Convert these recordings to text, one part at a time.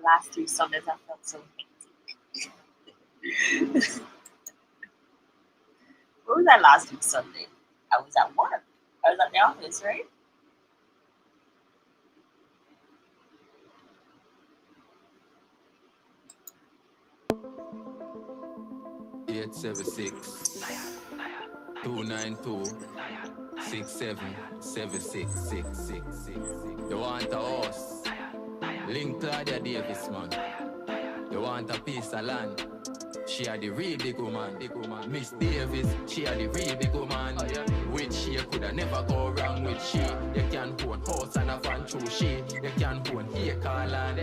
last 3 Sundays I felt so hectic. Where was I last week Sunday? I was at work. I was at the office, right? 876-292-6776. You want a horse? Link Claudia Davis, man. You want a piece of land? She are the real big woman. Miss Davis, she are the real big woman. With she, you coulda never go wrong with she. You can own house and a van through she. You can own acre land.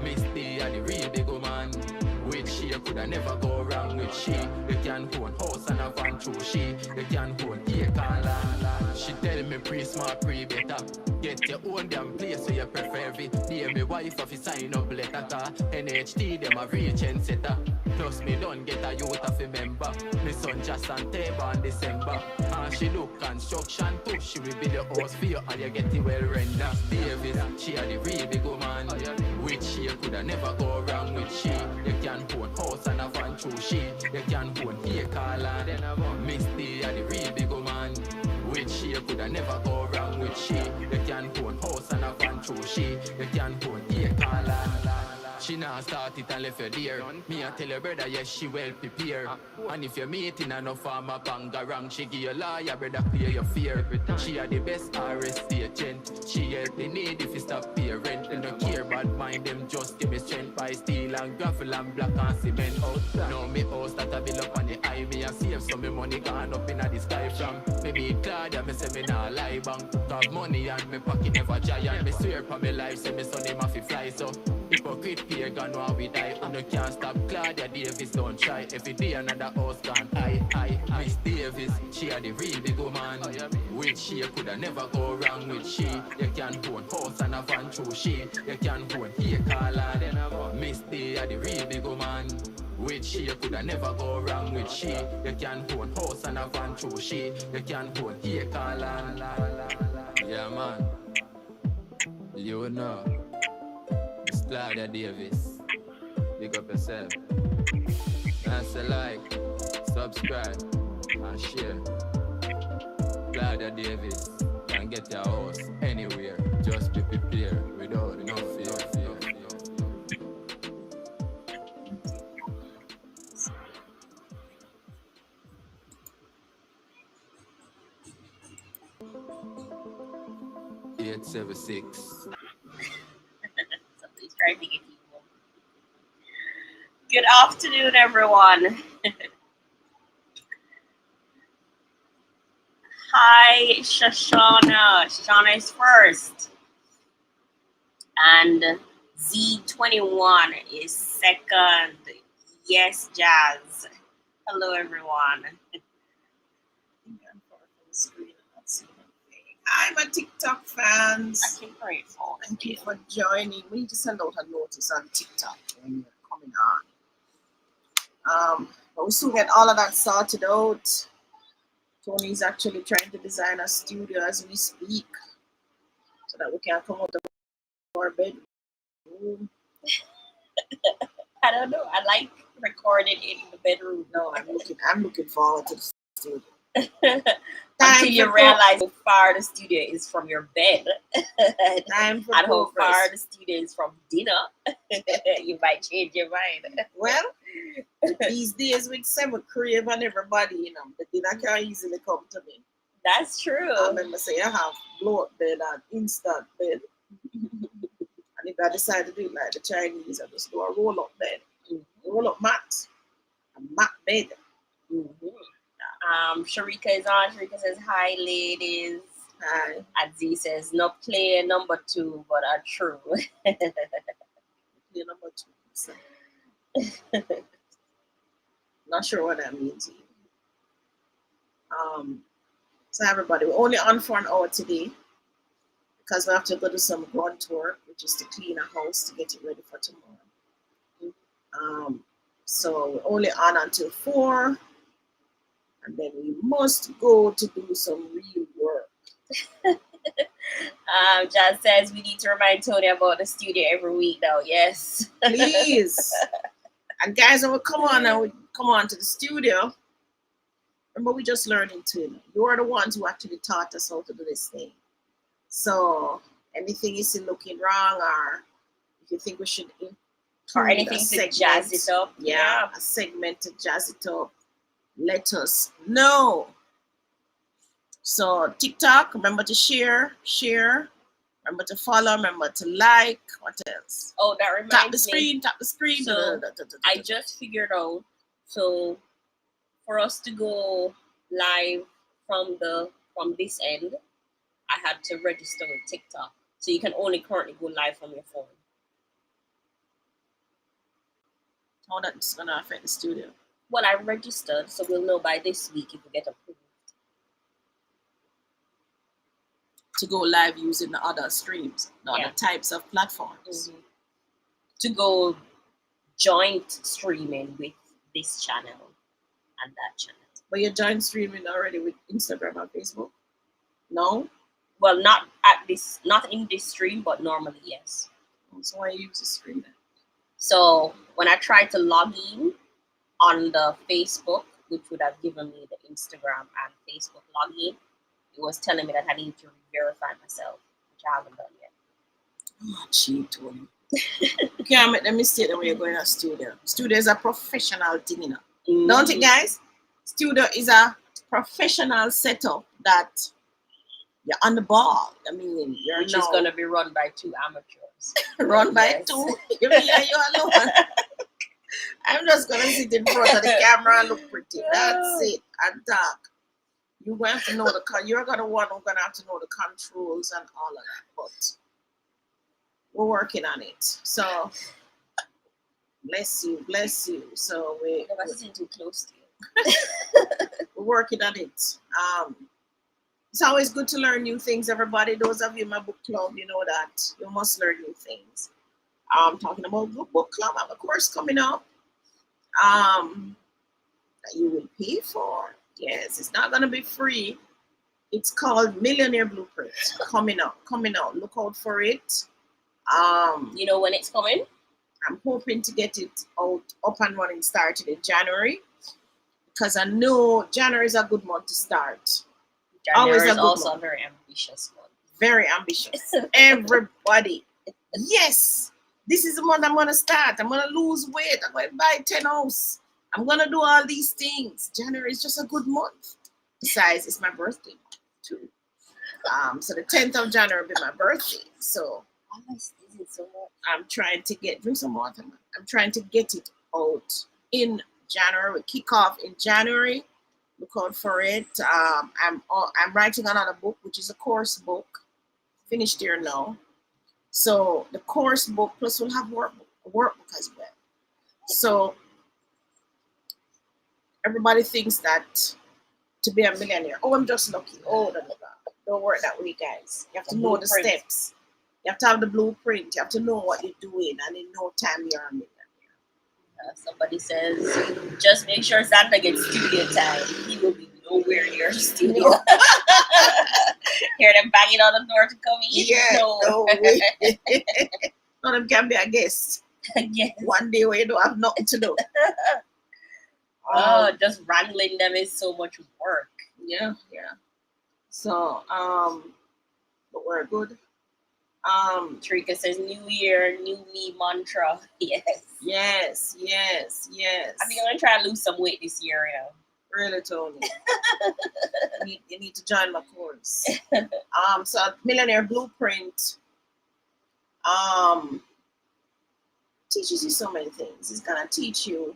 Miss D are the real big woman. With she, you coulda never go wrong with she. You can own house and a van through she. You can own acre land. She tell me pre-smart, pre-better. Get your own damn place so you prefer every day. Me wife if you sign up letter car. NHT them a reach and setter. Plus me don't get a youth of a member. Me son just on table in December. And she do construction too. She will build your house for you and you get it well rendered. Davis, she are the real big woman. With she you coulda never go wrong with she. You can own house and a van through she. You can own acre land. Miss D are the real big woman. With she you coulda never go wrong with she. You can own house and a van through she. You can own acre land. She now start it and left her there. Me I tell her brother, yes, she well prepared. And if you're meeting enough farmer bangarang, she give you lawyer, brother, clear your fear. She are the best RST agent. She help the need if you stop pay rent. They don't care bad mind them, just give me strength by steel and gravel and black and cement. Now me house that I build up on the high. Me I save some me money gone up in the sky from. Maybe Claudia, me say me nah lie bang. Got money and me pocket never giant. Me swear for me life, say me son him have to fly so. Hypocrite pagan while we die. You can't stop Claudia Davis, don't try. Every day another house gone. I Miss Davis, she are the real big woman. With she you coulda never go wrong with she. You can own house and a van through she. You can own acre land. Miss D are the real big woman. With she you coulda never go wrong with she. You can own house and a van through she. You can own acre land. Yeah man, you know. It's Claudia Davis. Pick up yourself. That's a like, subscribe, and share. Claudia Davis. Can get your house anywhere. Just be prepared without no fear. Somebody's trying to get people. Good afternoon, everyone. Hi, Shoshana. Shoshana is first. And Z21 is second. Yes, Jazz. Hello, everyone. Hi, my TikTok fans. I can pray for Thank you for joining. We need to send out a notice on TikTok when you're coming on. But we still get all of that sorted out. Tony's actually trying to design a studio as we speak so that we can come out of our bedroom. I don't know. I like recording in the bedroom. No, I'm looking forward to the studio. Until you realize how far the studio is from your bed Time for and how progress. far the studio is from dinner. You might change your mind. Well, these days with Seven Crave and everybody, you know, the dinner can easily come to me. That's true. I remember saying I have blow up bed and instant bed. And if I decide to do it like the Chinese, I just do a roll up bed. Roll up mat. A mat bed. Sharika is on. Sharika says, hi, ladies. Hi. And Z says, no play number 2, but are true. Play number 2. So. Not sure what that means either. So everybody, we're only on for an hour today because we have to go do some grunt work, which is to clean a house to get it ready for tomorrow. So we're only on until 4. And then we must go to do some real work. Jazz says we need to remind Tony about the studio every week now. Yes. Please. And guys, when we come on and we come on to the studio, remember we just learning too. You are the ones who actually taught us how to do this thing. So anything you see looking wrong, or if you think we should or anything to jazz it up. Yeah, a segment to jazz it up. Let us know. So TikTok, remember to share. Remember to follow. Remember to like. What else? Oh, that reminds me. Tap the screen. So I just figured out. So for us to go live from this end, I had to register with TikTok. So you can only currently go live from your phone. How that's gonna affect the studio? Well, I registered, so we'll know by this week if we get approved to go live using the other streams, the other types of platforms. Mm-hmm. To go joint streaming with this channel and that channel. But you're joint streaming already with Instagram and Facebook? No? Well, not in this stream, but normally, yes. So why you use the stream then? So when I tried to log in on the Facebook, which would have given me the Instagram and Facebook login, it was telling me that I need to verify myself, which I haven't done yet. Oh, cheap, Tony. You can't make the mistake when you're going to studio. Studio is a professional thing, you know. Mm-hmm. Don't you, guys? Studio is a professional setup that you're on the ball. I mean, which is going to be run by two amateurs. Run by two? You mean you're alone? I'm just going to sit in front of the camera and look pretty. That's it. And talk. You're going to have to know you're going to have to know the controls and all of that. But we're working on it. So bless you. So we're sitting too close to you. We're working on it. It's always good to learn new things, everybody. Those of you in my book club, you know that you must learn new things. Talking about book club, I have a course coming up that you will pay for. Yes, it's not going to be free. It's called Millionaire Blueprint. Coming out. Look out for it. You know when it's coming? I'm hoping to get it up and running, started in January, because I know January is a good month to start. January is also a very ambitious month. Very ambitious. Everybody. Yes. This is the month I'm going to start. I'm going to lose weight. I'm going to buy 10 house. I'm going to do all these things. January is just a good month. Besides, it's my birthday month too. So the 10th of January will be my birthday. So I'm trying to drink some water. I'm trying to get it out in January. We kick off in January. Look out for it. I'm writing another book, which is a course book. Finished here now. So the course book plus we'll have a workbook as well. So everybody thinks that to be a millionaire, I'm just lucky. Oh, don't work that way, guys. You have to know the steps. You have to have the blueprint. You have to know what you're doing, and in no time you're a millionaire. Somebody says, just make sure Santa gets studio time. He will be nowhere near studio. Hear them banging on the door to come in? Yeah, no way. None of them can be a guest. Yes. One day where you don't have nothing to do. Just wrangling them is so much work. Yeah. So, but we're good. Trika says, New Year, new me mantra. Yes. I think I'm going to try to lose some weight this year, you know. Really, Tony. you need to join my course. So Millionaire Blueprint teaches you so many things. It's going to teach you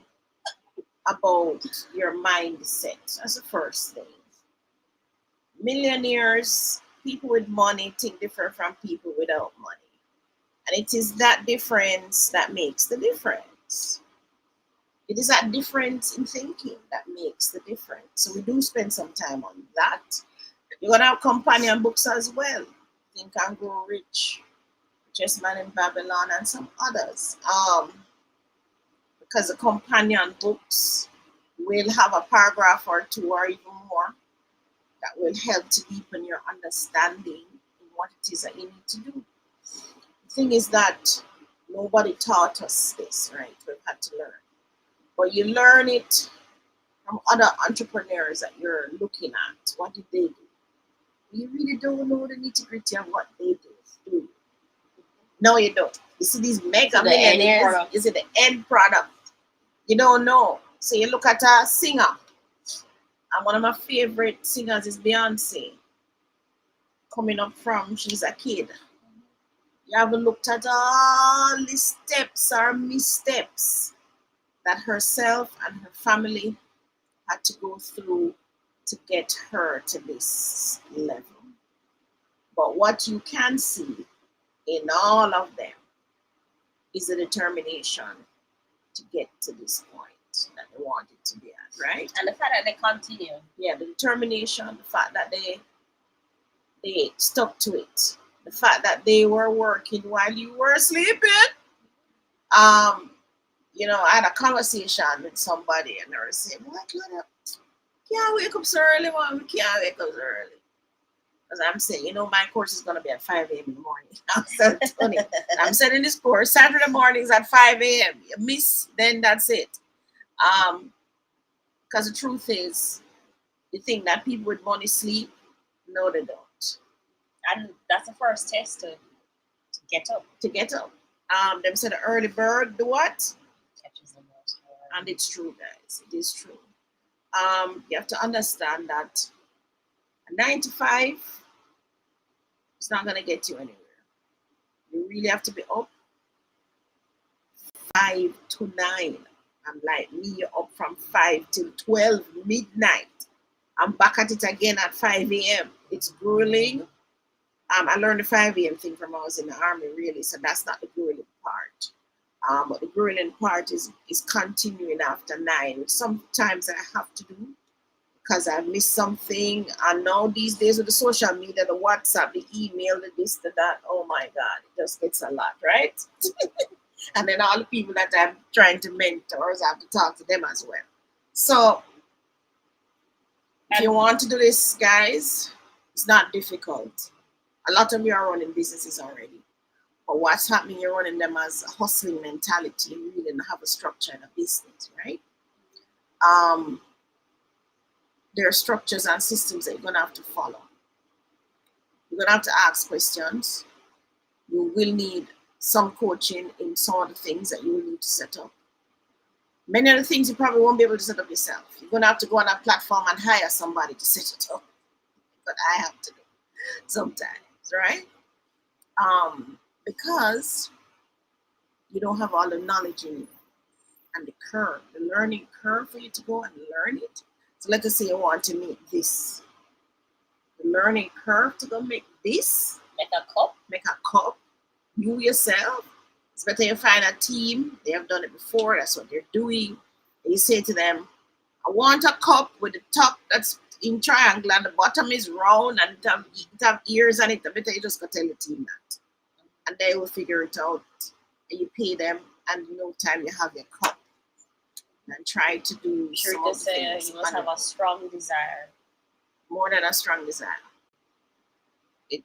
about your mindset. That's the first thing. Millionaires, people with money, think different from people without money. And it is that difference that makes the difference. It is that difference in thinking that makes the difference. So we do spend some time on that. You're going to have companion books as well. Think and Grow Rich, Richest Man in Babylon, and some others. Because the companion books will have a paragraph or two or even more that will help to deepen your understanding in what it is that you need to do. The thing is that nobody taught us this, right? We've had to learn. But you learn it from other entrepreneurs that you're looking at. What did they do? You really don't know the nitty gritty of what they do. No, you don't. You see these mega millionaires, you see the end product. You don't know. So you look at a singer, and one of my favorite singers is Beyonce. Coming up from she's a kid. You haven't looked at all the steps or missteps that herself and her family had to go through to get her to this level. But what you can see in all of them is the determination to get to this point that they wanted to be at, right? And the fact that they continue. Yeah, the determination, the fact that they stuck to it, the fact that they were working while you were sleeping. You know, I had a conversation with somebody and they were saying, "Boy, Claudia, can't wake up so early, man. We can't wake up so early." Because I'm saying, you know, my course is going to be at 5 a.m. in the morning. I'm so funny. I'm setting this course Saturday mornings at 5 a.m. You miss, then that's it. Because the truth is, you think that people with money sleep? No, they don't. And that's the first test to get up. To get up. Them said the early bird do what? Catches the most. And it's true, guys. It is true. You have to understand that a 9 to 5 is not going to get you anywhere. You really have to be up 5 to 9. I'm like me, you're up from 5 till 12 midnight. I'm back at it again at 5 a.m. It's grueling. I learned the 5 a.m. thing from when I was in the army, really, so that's not the grueling part. But the grueling part is continuing after 9, which sometimes I have to do because I missed something. And now these days with the social media, the WhatsApp, the email, the this, the that, oh my God, it just gets a lot, right? And then all the people that I'm trying to mentor, I have to talk to them as well. So if you want to do this, guys, it's not difficult. A lot of you are running businesses already. But what's happening, you're running them as a hustling mentality. You really don't have a structure in a business, right? There are structures and systems that you're going to have to follow. You're going to have to ask questions. You will need some coaching in some of the things that you will need to set up. Many of the things you probably won't be able to set up yourself. You're going to have to go on a platform and hire somebody to set it up. But I have to do sometimes, right? Because you don't have all the knowledge in you and the curve, the learning curve for you to go and learn it. So let us say you want to make this. The learning curve to go make this. Make a cup. Make a cup. You yourself. It's better you find a team. They have done it before. That's what they're doing. And you say to them, I want a cup with the top that's in triangle and the bottom is round and it have ears on it. I better you just go tell the team that. And they will figure it out. And you pay them and in no time you have your cup. And try to do some of the things. You must have a strong desire. More than a strong desire. You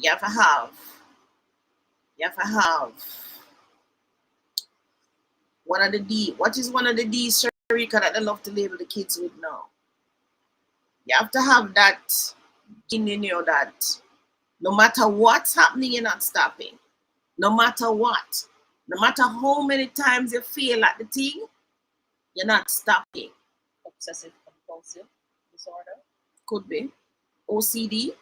have to have one of the D. What is one of the D's, Sharika, that they love to label the kids with now? You have to have that in you that no matter what's happening, you're not stopping. No matter what. No matter how many times you fail at the thing, you're not stopping. Obsessive compulsive disorder. Could be. OCD.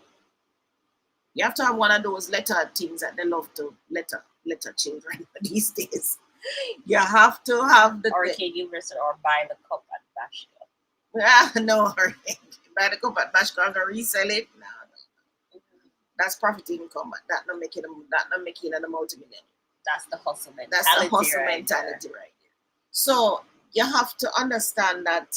You have to have one of those letter things that they love to letter children these days. You have to have the caregivers or buy the cup at Bashka. No, buy the cup at Bashka and resell it. No. That's profit income, but that not making it a multi-million. That's the hustle mentality. That's the hustle mentality right there. So you have to understand that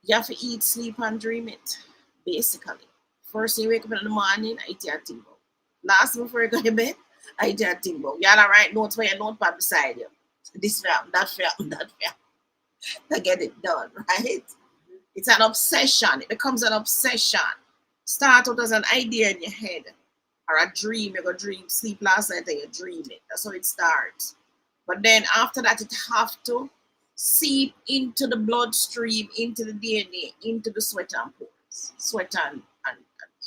you have to eat, sleep, and dream it, basically. First, you wake up in the morning, I eat your timbo. Last, before you go to bed, I eat your timbo. You have to write notes for your notepad beside you. This film, that film, that film. To get it done, right? It's an obsession. It becomes an obsession. Start out as an idea in your head or a dream. You're going to dream, sleep last night and you dream it. That's how it starts. But then after that, it have to seep into the bloodstream, into the DNA, into the sweat and pores, sweat and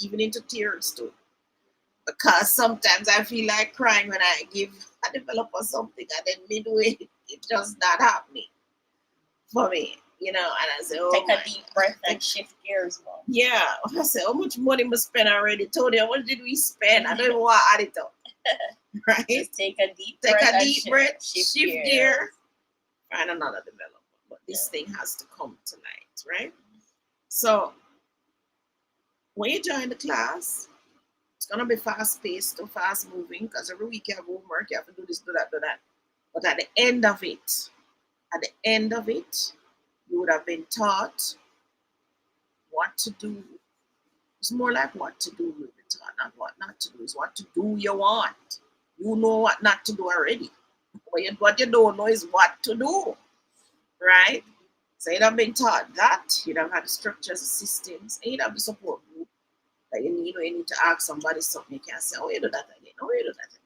even into tears too. Because sometimes I feel like crying when I give a developer something and then midway it just not happening for me, and I say, oh, Take a deep breath and shift gears, mom. yeah. I say, how much money we spend already? Tony, how much did we spend? I don't even want to add it up. Right? Just take a deep breath, shift gear, find another developer. But this thing has to come tonight, right? So when you join the class, it's gonna be fast paced or fast moving because every week you have homework, you have to do this, do that, do that. But at the end of it, you would have been taught what to do. It's more like what to do you've been taught, not what not to do. It's what to do you want. You know what not to do already. What you don't know is what to do, right? So you'd have been taught that. You'd have had the structures, the systems, and you'd have the support group that you need. You need to ask somebody something. You can't say, oh, you do that again. Oh, you do that again.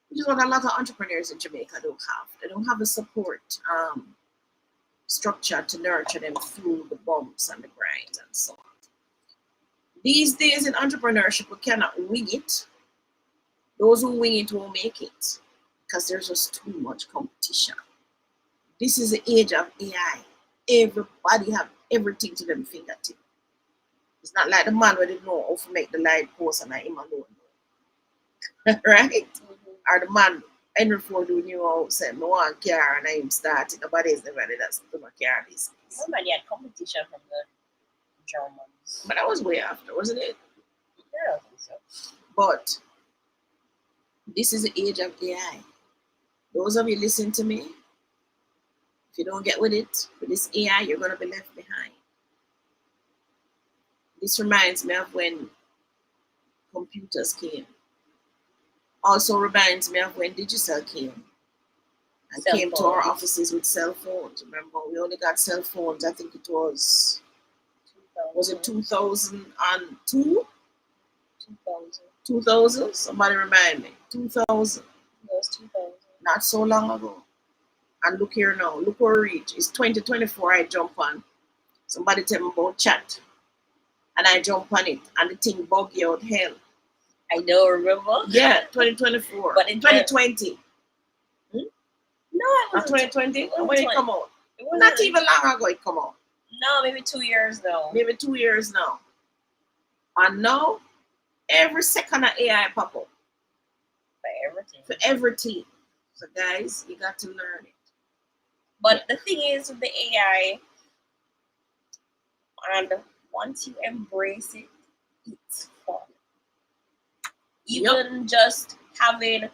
Which is what a lot of entrepreneurs in Jamaica don't have. They don't have the support structure to nurture them through the bumps and the grinds and so on. These days in entrepreneurship, we cannot wing it. Those who wing it will make it because there's just too much competition. This is the age of AI. Everybody have everything to them fingertip. It's not like the man who didn't know how to make the light post and him alone. Right? Or the man Henry Ford who knew how to say, no one car and him started. Nobody's never did that to my car business. Nobody had competition from the Germans. But that was way after, wasn't it? Yeah, I think so. But this is the age of AI. Those of you listen to me, if you don't get with it, with this AI, you're going to be left behind. This reminds me of when computers came. Also reminds me of when digital came. And came to our offices with cell phones. Remember, we only got cell phones, I think it was it 2002? 2000? Somebody remind me. 2000. It was 2000. Not so long ago. And look here now. Look where we reach. It's 2024 I jump on. Somebody tell me about chat. And I jump on it. And the thing buggy out hell. I know, remember? Yeah, 2024. But in 2020. No, it was 2020? When it come out? It wasn't Not even long ago it come out. No, maybe 2 years now. Maybe 2 years now. And now, every second of AI pop up. For everything. For everything. So guys, you got to learn it. But the thing is with the AI, and once you embrace it, it's fun. Even just having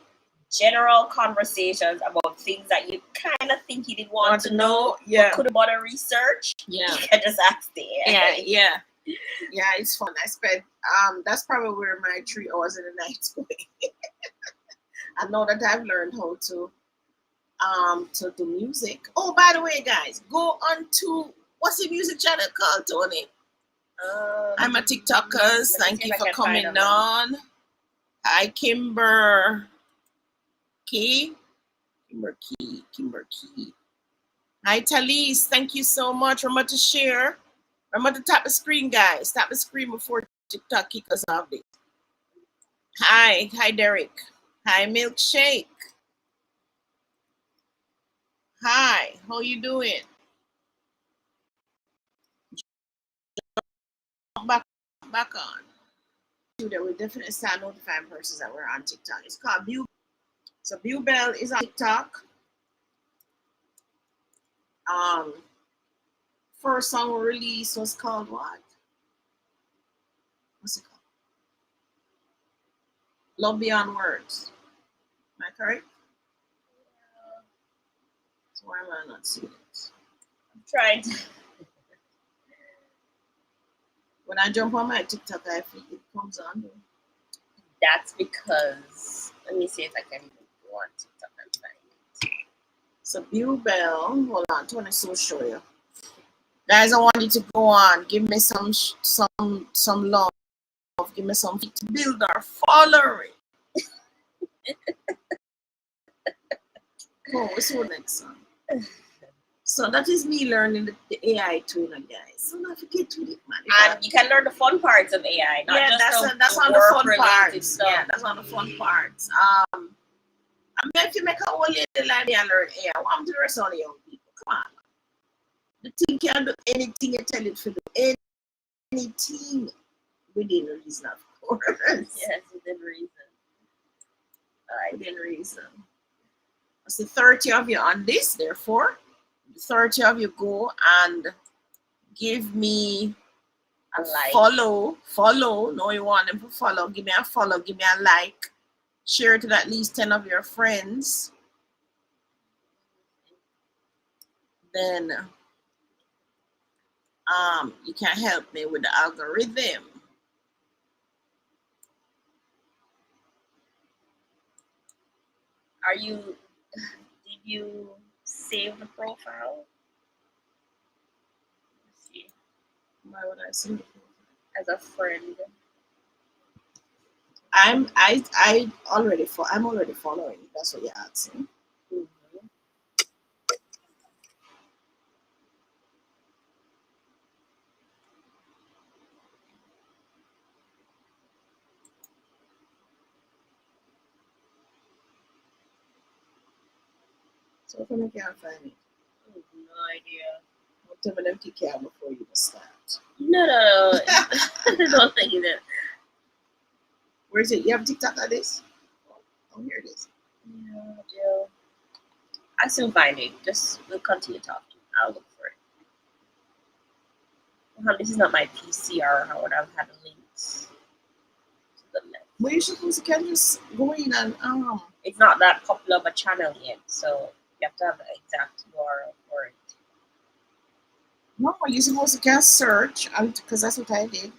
general conversations about things that you kind of think you didn't want to know, yeah, but could have done a research. Yeah, you can just ask the AI. Yeah, it's fun. I spent that's probably where my 3 hours in the night going. I know that I've learned how to do music. Oh, by the way, guys, go on to what's the music channel called, Tony? I'm a TikTokers. Thank you for coming on. Hi, Kimber Key. Hi, Talise. Thank you so much. Remember to share. Remember to tap the screen, guys. Tap the screen before TikTok kick us off this. Hi, Derek. Hi, Milkshake. Hi, how you doing? Back on. That we definitely start notifying persons that we're on TikTok. It's called View. So View Bell is on TikTok. First song we released was called what? What's it called? Love Beyond Words. Am I correct? So why am I not seeing it? I'm trying to. When I jump on my TikTok, I feel it comes on. That's because, let me see if I can go on TikTok and find it. So View Bell, hold on, Tony, so show you. Guys, I want you to go on. Give me some love. Give me some to build our following. Oh, what's the next song? So that is me learning the AI tool, guys. So not forget to it, man. And you can learn the fun parts of AI, not yeah, just that's the one of the fun work-related parts. stuff. Yeah, that's one of the fun parts. I mean, if you make a whole lady like me and learn AI, what to the rest of the young people? Come on. The thing can do anything you tell it to do. Anything within reason, of course. Yes, within reason. Within reason. I see 30 of you on this, therefore, 30 of you go and give me a like. Follow. No, you want them to follow. Give me a follow. Give me a like. Share it to at least 10 of your friends. Then you can help me with the algorithm. Did you save the profile? Let's see. Why would I save it? As a friend. I'm already following. That's what you're asking. Mm-hmm. So if I can't find it, No idea. I'll tell them to kick out before you start. No. Don't think that. Where is it? You have TikTok like this? Oh, here it is. Yeah, Jill. I soon find it. We'll continue talking. I'll look for it. This is not my PC, or I would have had the links to the left. Well, you supposed to just go in and It's not that popular of a channel yet, so you have to have the exact URL for it. No, you're supposed to search, because that's what I did.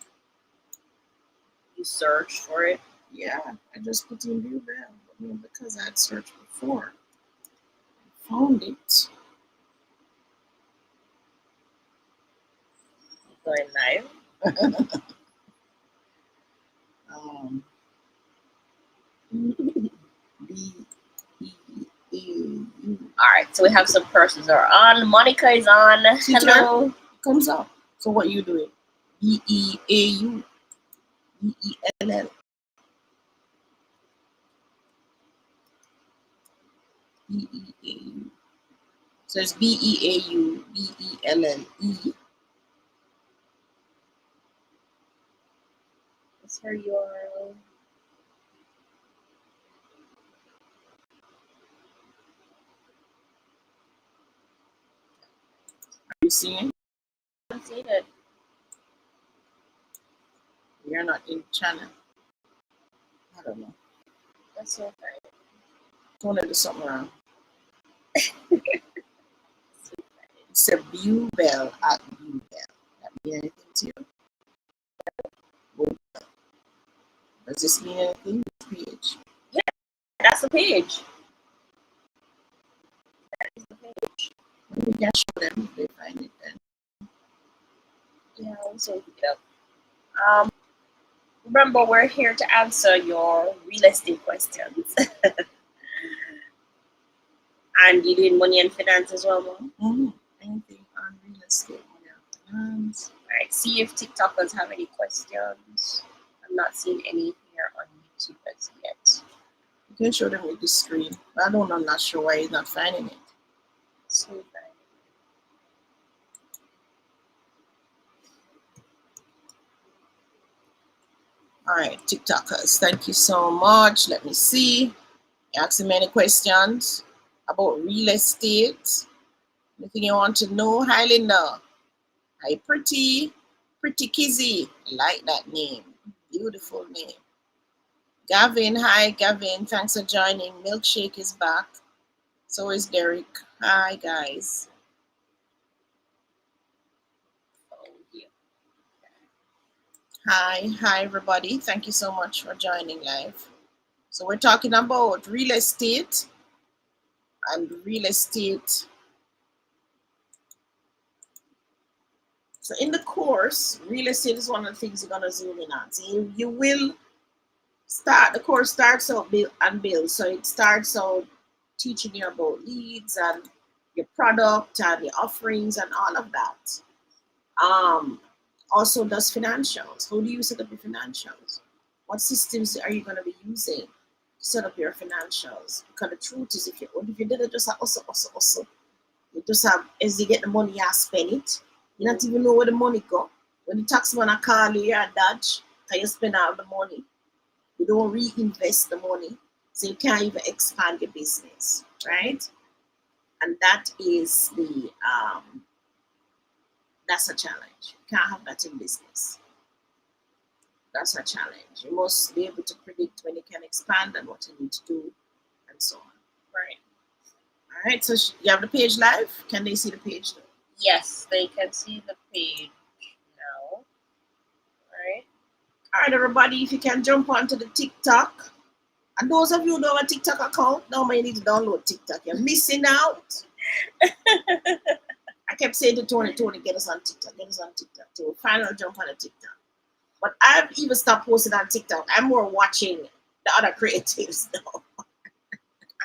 You search for it? Yeah, I just put in view there, because I had searched before. I found it. Going live. Alright, so we have some persons are on. Monica is on. Hello. It comes up. So what you doing? BEAU. BELL. BEAU. So it's BEAU, BELLE. What's her URL? Are you seeing it? I haven't seen it. You're not in channel. I don't know. That's so funny. Don't let do something wrong. It's a view bell at view bell. That mean anything to you? Does this mean anything? This page. Yeah, that's the page. That is the page. We can show them if they find it then. Yeah, I'll also pick it up. Remember, we're here to answer your real estate questions. And you doing money and finance as well, Mom? Mm-hmm. Anything on real estate, money and finance. Alright, see if TikTokers have any questions. I'm not seeing any here on YouTube as yet. You can show them with the screen. But I'm not sure why he's not finding it. So fine. All right, TikTokers, thank you so much. Let me see. You asked many questions about real estate. Anything you want to know? Hi, Linda. Hi, Pretty Kizzy. I like that name. Beautiful name. Gavin, hi, Gavin. Thanks for joining. Milkshake is back. So is Derek. Hi, guys. Hi, everybody. Thank you so much for joining live. So we're talking about real estate and real estate So in the course, real estate is one of the things you're gonna zoom in on. So you will start, the course starts out build and build. So it starts out teaching you about leads and your product and your offerings and all of that. Um, Also does financials. How do you set up your financials? What systems are you going to be using to set up your financials? Because the truth is, if you did it just also, you just have, as you get the money, you spend it. You don't even know where the money go. When the tax man call you, you're dodge, because you spend all the money. You don't reinvest the money, so you can't even expand your business, right? And that is that's a challenge. You can't have that in business. That's a challenge. You must be able to predict when you can expand and what you need to do, and so on. Right. All right. So you have the page live. Can they see the page though? Yes, they can see the page now. All right. All right, everybody. If you can jump onto the TikTok, and those of you who don't have a TikTok account, now you need to download TikTok. You're missing out. I kept saying to Tony, get us on TikTok, get us on TikTok. So finally jump on the TikTok. But I've even stopped posting on TikTok. I'm more watching the other creatives now.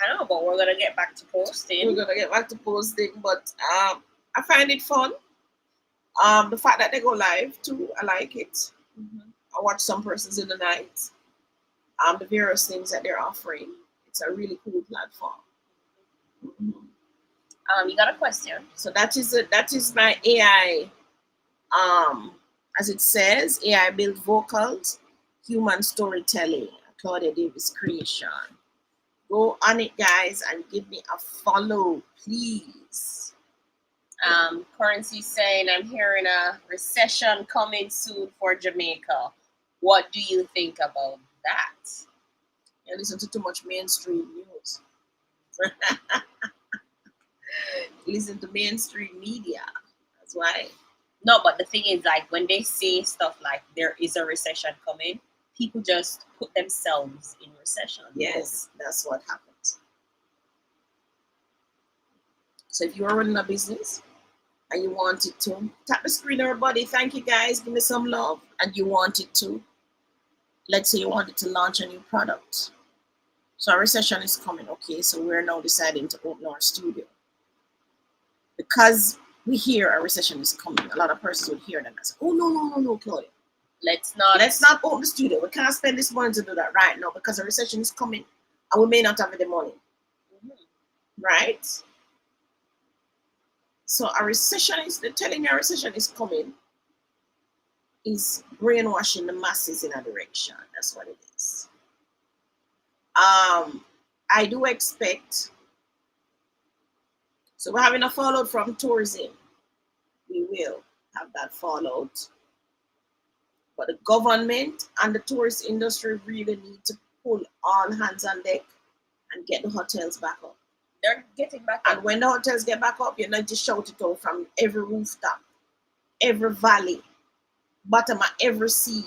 I know, but we're gonna get back to posting. We're gonna get back to posting, but I find it fun. The fact that they go live too, I like it. Mm-hmm. I watch some persons in the night. The various things that they're offering. It's a really cool platform. Mm-hmm. You got a question? So that is my AI. As it says, AI built vocals, human storytelling, Claudia Davis creation. Go on it, guys, and give me a follow, please. Currency saying, I'm hearing a recession coming soon for Jamaica. What do you think about that? You listen to too much mainstream news. Listen to mainstream media. That's why. No, but the thing is, like, when they say stuff like there is a recession coming, people just put themselves in recession. Yes, that's what happens. So if you are running a business and you wanted to, tap the screen, everybody. Thank you, guys. Give me some love. And you wanted to, let's say you wanted to launch a new product. So a recession is coming. Okay, so we're now deciding to open our studio. Because we hear a recession is coming, a lot of persons would hear that and say, oh, no, Claudia. Let's not open the studio. We can't spend this money to do that right now because a recession is coming and we may not have the money. Mm-hmm. Right? So a recession is, they're telling you a recession is coming, is brainwashing the masses in a direction. That's what it is. I do expect, so we're having a fallout from tourism. We will have that fallout. But the government and the tourist industry really need to pull all hands on deck and get the hotels back up. They're getting back up. And when the hotels get back up, you need to shout it out from every rooftop, every valley, bottom of every sea.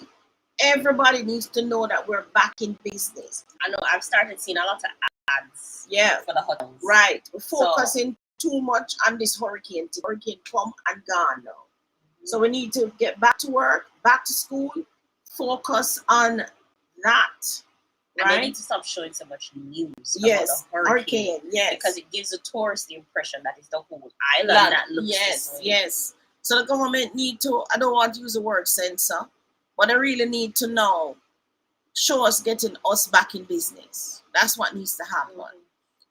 Everybody needs to know that we're back in business. I know I've started seeing a lot of ads. Yeah. For the hotels. Right. We're focusing too much on this hurricane. Hurricane come and gone now. So we need to get back to work, back to school, focus on that. And they need to stop showing so much news about the hurricane. Yes. Because it gives the tourist the impression that it's the whole island that looks this way. Yes. So the government need to, I don't want to use the word censor, but they really need to know, show us getting us back in business. That's what needs to happen. Mm-hmm.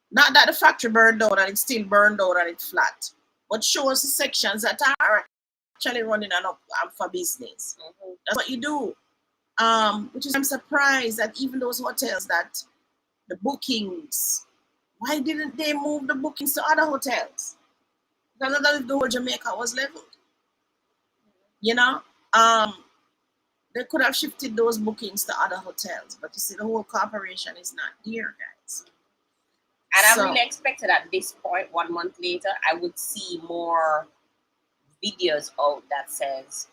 Not that the factory burned out and it's still burned out and it's flat, but show us the sections that are actually running and up for business. Mm-hmm. That's what you do. Which is, I'm surprised that even those hotels that the bookings, why didn't they move the bookings to other hotels? Because the whole Jamaica was leveled. You know, they could have shifted those bookings to other hotels, but you see, the whole corporation is not there, guys. And I really expected at this point, 1 month later, I would see more videos out that says,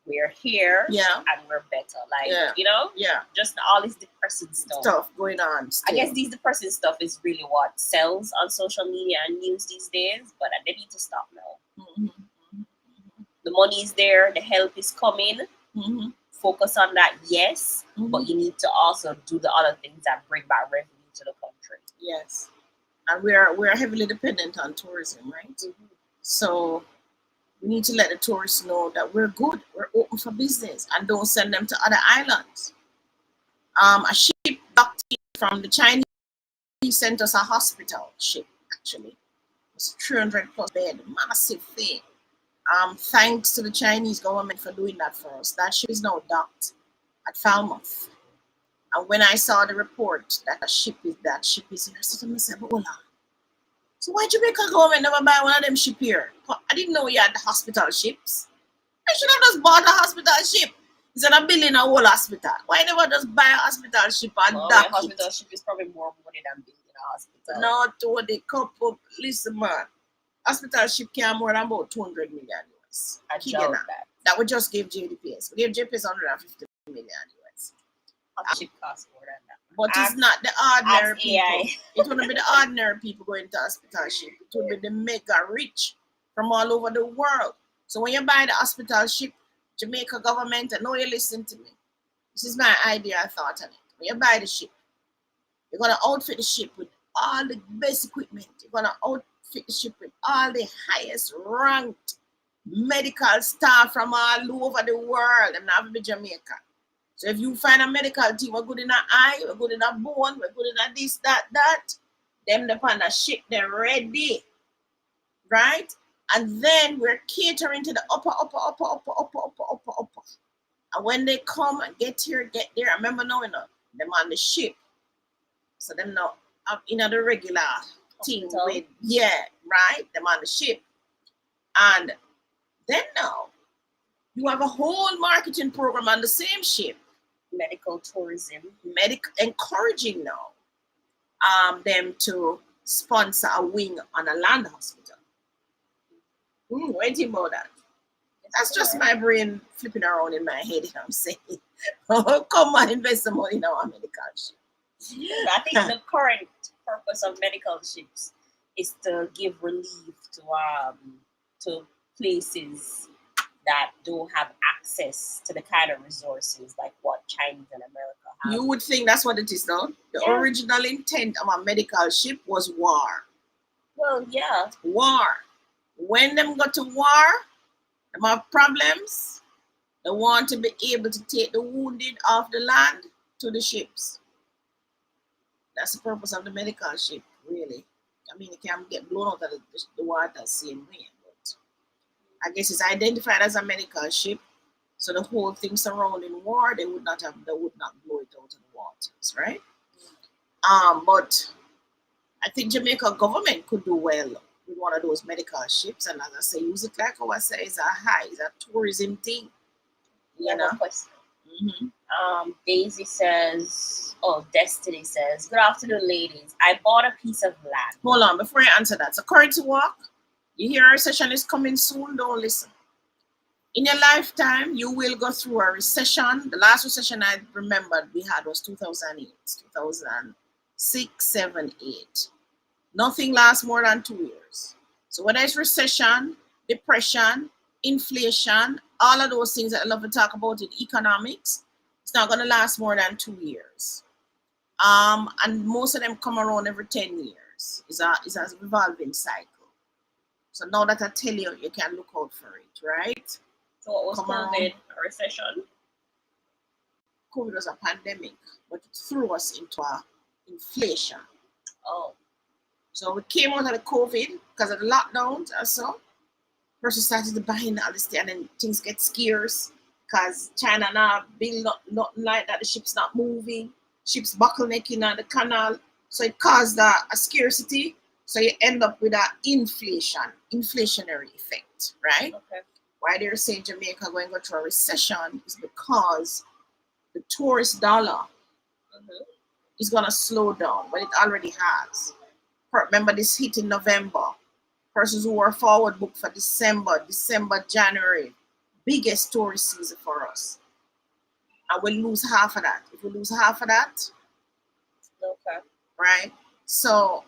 we're here and we're better. Like, you know? Yeah. Just all this depressing stuff going on. Still. I guess this depressing stuff is really what sells on social media and news these days, but they need to stop now. Mm-hmm. the money is there, the help is coming. Mm-hmm. Focus on that, yes, but you need to also do the other things that bring back revenue to the country. Yes, and we're heavily dependent on tourism, right? Mm-hmm. So we need to let the tourists know that we're good, we're open for business, and don't send them to other islands. A ship docked in from the Chinese sent us a hospital ship. Actually, it's 300 plus bed, massive thing. Thanks to the Chinese government for doing that for us. That ship is now docked at Falmouth. And when I saw the report that that ship is here, I said to myself, "Hola. So why Jamaica government never buy one of them ship here? I didn't know you had the hospital ships. I should have just bought a hospital ship instead of building a whole hospital. Why never just buy a hospital ship and Well, dock a hospital it? ship is probably more money than building a hospital. No, to the couple. Listen, man. Hospital ship can more than about 200 million US. I doubt that. That would just give JDPS. We give JDPS 150 million US. A ship costs more than that. But it's not the ordinary ask people. AI. It wouldn't be the ordinary people going to hospital ship. It would be the mega rich from all over the world. So when you buy the hospital ship, Jamaica government, I know you listen to me. This is my idea, I thought on it. When you buy the ship, you're gonna outfit the ship with all the best equipment. You're gonna outfit the ship with all the highest ranked medical staff from all over the world. I'm not be Jamaica. So if you find a medical team, we're good in an eye, we're good in a bone, we're good in a this, that, them upon the ship, they're ready. Right? And then we're catering to the upper. And when they come and get there, I remember knowing them on the ship. So them now up in the regular team with, right? Them on the ship. And then now you have a whole marketing program on the same ship. Medical tourism. Encouraging now them to sponsor a wing on a land hospital. What do you think about that? That's just my brain flipping around in my head, you know what I'm saying? Oh, come on, invest some money in our medical ship. I think the current purpose of medical ships is to give relief to places that don't have access to the kind of resources like what Chinese and America have. You would think that's what it is now. The original intent of a medical ship was war. Well, yeah. War. When them go to war, them have problems. They want to be able to take the wounded off the land to the ships. That's the purpose of the medical ship, really. I mean, it can get blown out of the water the same way. But I guess it's identified as a medical ship. So the whole thing surrounding war, they would not blow it out of the waters, right? But I think Jamaica government could do well with one of those medical ships, and as I say, use it like I say, it's a tourism thing. You know. Question. Daisy says, Destiny says, good afternoon, ladies. I bought a piece of land. Hold on, before I answer that. So, Currency Walk, you hear our session is coming soon, don't listen. In your lifetime, you will go through a recession. The last recession I remembered we had was 2008, 2006, 7, 8. Nothing lasts more than 2 years. So whether it's recession, depression, inflation, all of those things that I love to talk about in economics, it's not going to last more than 2 years. And most of them come around every 10 years. It's a revolving cycle. So now that I tell you, you can look out for it, right? So what was COVID? A recession? COVID was a pandemic, but it threw us into inflation. Oh. So we came out of the COVID because of the lockdowns or so. Person started to buy all this thing, and then things get scarce because China now build nothing like that. The ship's not moving. Ships bottlenecking on the canal. So it caused a scarcity. So you end up with an inflationary effect, right? Okay. Why they're saying Jamaica going to go through a recession is because the tourist dollar is going to slow down, but it already has. Remember, this hit in November. Persons who were forward booked for December, January, biggest tourist season for us. And we'll lose half of that. If we lose half of that, okay, right? So,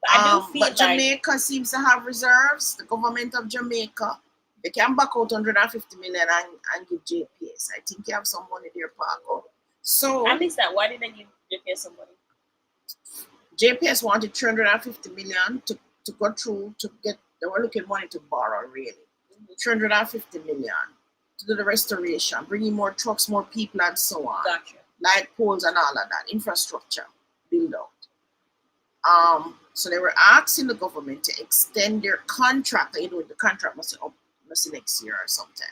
I do feel but Jamaica seems to have reserves. The government of Jamaica They can back out 150 million and give JPS. I think you have some money there, Paco. So I missed that. Why did they give JPS some money? JPS wanted 350 million to go through to get. They were looking money to borrow really. 350 million to do the restoration, bringing more trucks, more people, and so on. Gotcha. Light poles and all of that infrastructure build out. So they were asking the government to extend their contract. You know, the contract must be up next year or sometime.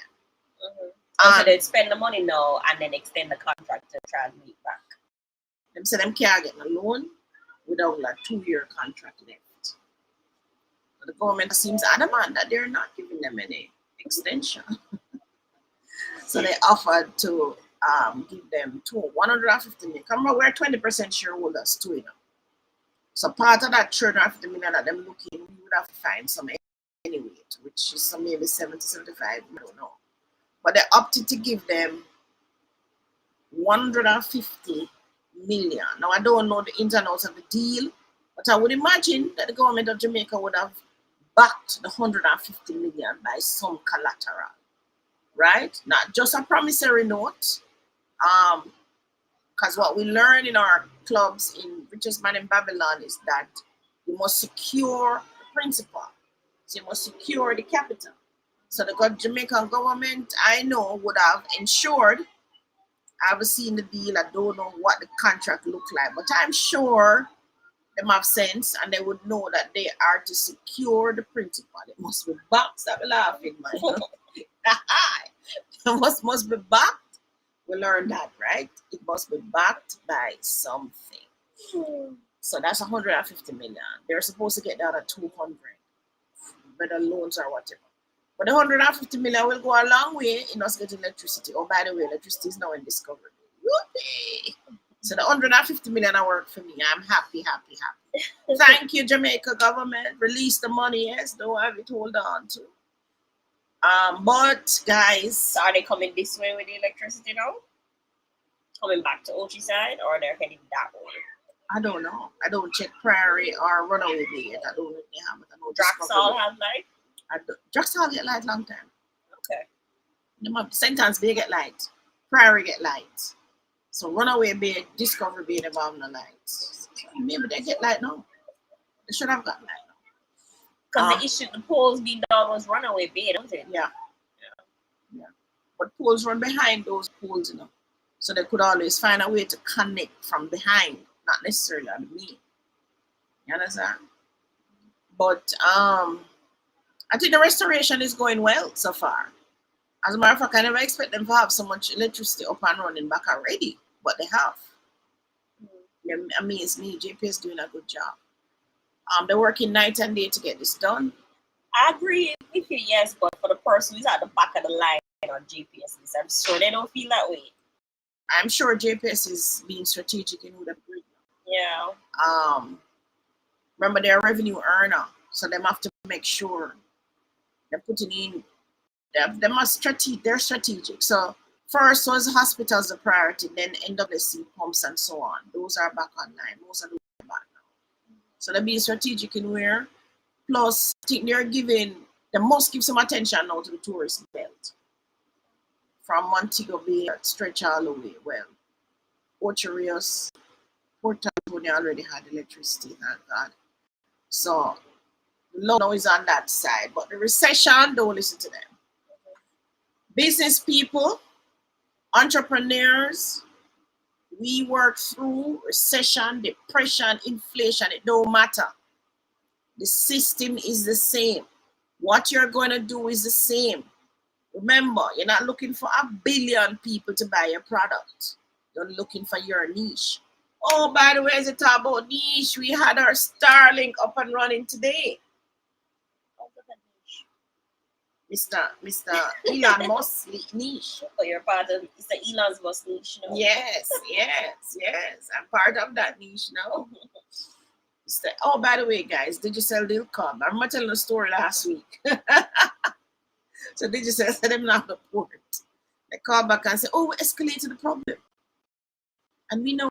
So they'd spend the money now and then extend the contract to try and meet back. Them say them can't get a loan without a 2-year contract left. The government seems adamant that they're not giving them any extension. So they offered to give them 150 million. Come on, we're 20% shareholders too, you know. So part of that 350 million that them looking, we would have to find some anyway, which is some maybe 70, 75, I don't know. But they opted to give them 150 million. Now I don't know the ins and outs of the deal, but I would imagine that the government of Jamaica would have backed the 150 million by some collateral, right? Not just a promissory note. Because what we learn in our clubs in Richest Man in Babylon is that you must secure the principal. So you must secure the capital. So the Jamaican government, I know, would have ensured. I haven't seen the deal. I don't know what the contract looked like, but I'm sure them have sense and they would know that they are to secure the principal. It must be backed. Stop laughing, man. It must be backed. We learned that, right? It must be backed by something. So that's 150 million. They're supposed to get that at 200, whether loans or whatever. But the 150 million will go a long way in us getting electricity. Oh, by the way, electricity is now in discovery. Whoopee! So the 150 million I work for me. I'm happy. Thank you, Jamaica government. Release the money, yes. Don't have it hold on to. But guys, So are they coming this way with the electricity now? Coming back to Ochi side, or they're heading that way? I don't know. I don't check Prairie or Runaway Bay yet. I don't know if they have it. I know Draxall have light? Draxall get light long time. Okay. Sentence Bay get light. Prairie get light. So Runaway Bay, Discovery Bay never have no lights. Maybe they get light now. They should have got light now. Because the poles being down was Runaway Bay, don't it? Yeah. But poles run behind those poles, you know. So they could always find a way to connect from behind, not necessarily on the main. You understand? But I think the restoration is going well so far. As a matter of fact, I never expect them to have so much electricity up and running back already, but they have. It amazes me. JP is doing a good job. They're working night and day to get this done. I agree with you, yes, but for the person who's at the back of the line on GPS, I'm sure they don't feel that way. I'm sure JPS is being strategic in who they bring. Yeah. Remember, they're a revenue earner, so they have to make sure they're putting in. They're strategic. So first was hospitals the priority, then NWC pumps and so on. Those are back online. Most of those are back now. So they're being strategic in where. Plus, I think they must give some attention now to the tourist belt. From Montego Bay, stretch all the way. Well, Ocho Rios, Port Antonio already had electricity, thank God. So, the law is on that side. But the recession, don't listen to them. Business people, entrepreneurs, we work through recession, depression, inflation, it don't matter. The system is the same. What you're going to do is the same. Remember, you're not looking for 1 billion people to buy your product. You're looking for your niche. Oh, by the way, as it talk about niche, we had our Starlink up and running today. Mr. Elon Musk niche. Oh, you're part of Mr. Elon Musk niche now. Yes. I'm part of that niche now. Oh, by the way, guys, Digicel did come. I remember telling a story last week. So Digicel said them not the port. They called back and said, oh, we escalated the problem. And we know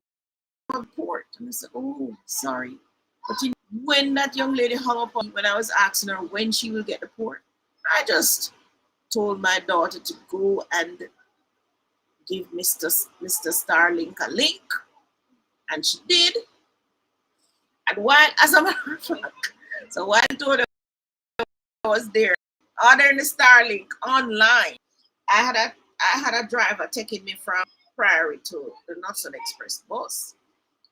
the port. And I said, oh, sorry. But when that young lady hung up on me, when I was asking her when she will get the port, I just told my daughter to go and give Mr. Starlink a link, and she did. And while, as a matter of fact, so while Tony was there ordering the Starlink online, I had a driver taking me from Priory to the Northern Express bus.